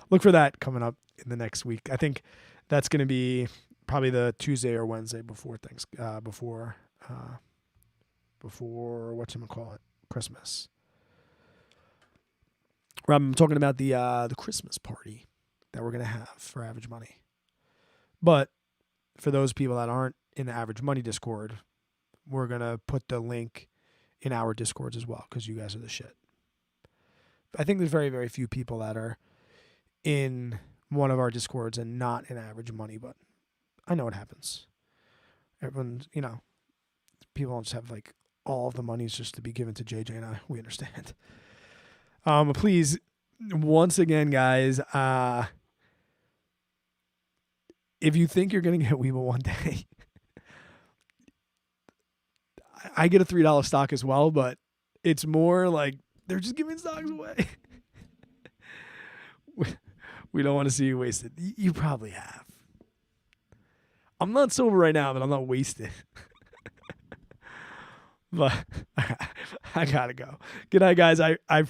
look for that coming up in the next week. I think that's gonna be probably the Tuesday or Wednesday before Christmas. I'm talking about the Christmas party that we're gonna have for Average Money. But for those people that aren't in the Average Money Discord, we're gonna put the link in our Discords as well because you guys are the shit. I think there's very, very few people that are in one of our Discords and not in Average Money, but I know it happens. Everyone's, people don't just have like all of the monies just to be given to JJ and I. We understand. Please, once again, guys, if you think you're going to get Weeble one day, I get a $3 stock as well, but it's more like they're just giving stocks away. We don't want to see you wasted. You probably have. I'm not sober right now, but I'm not wasted. But I gotta go. Good night, guys. I appreciate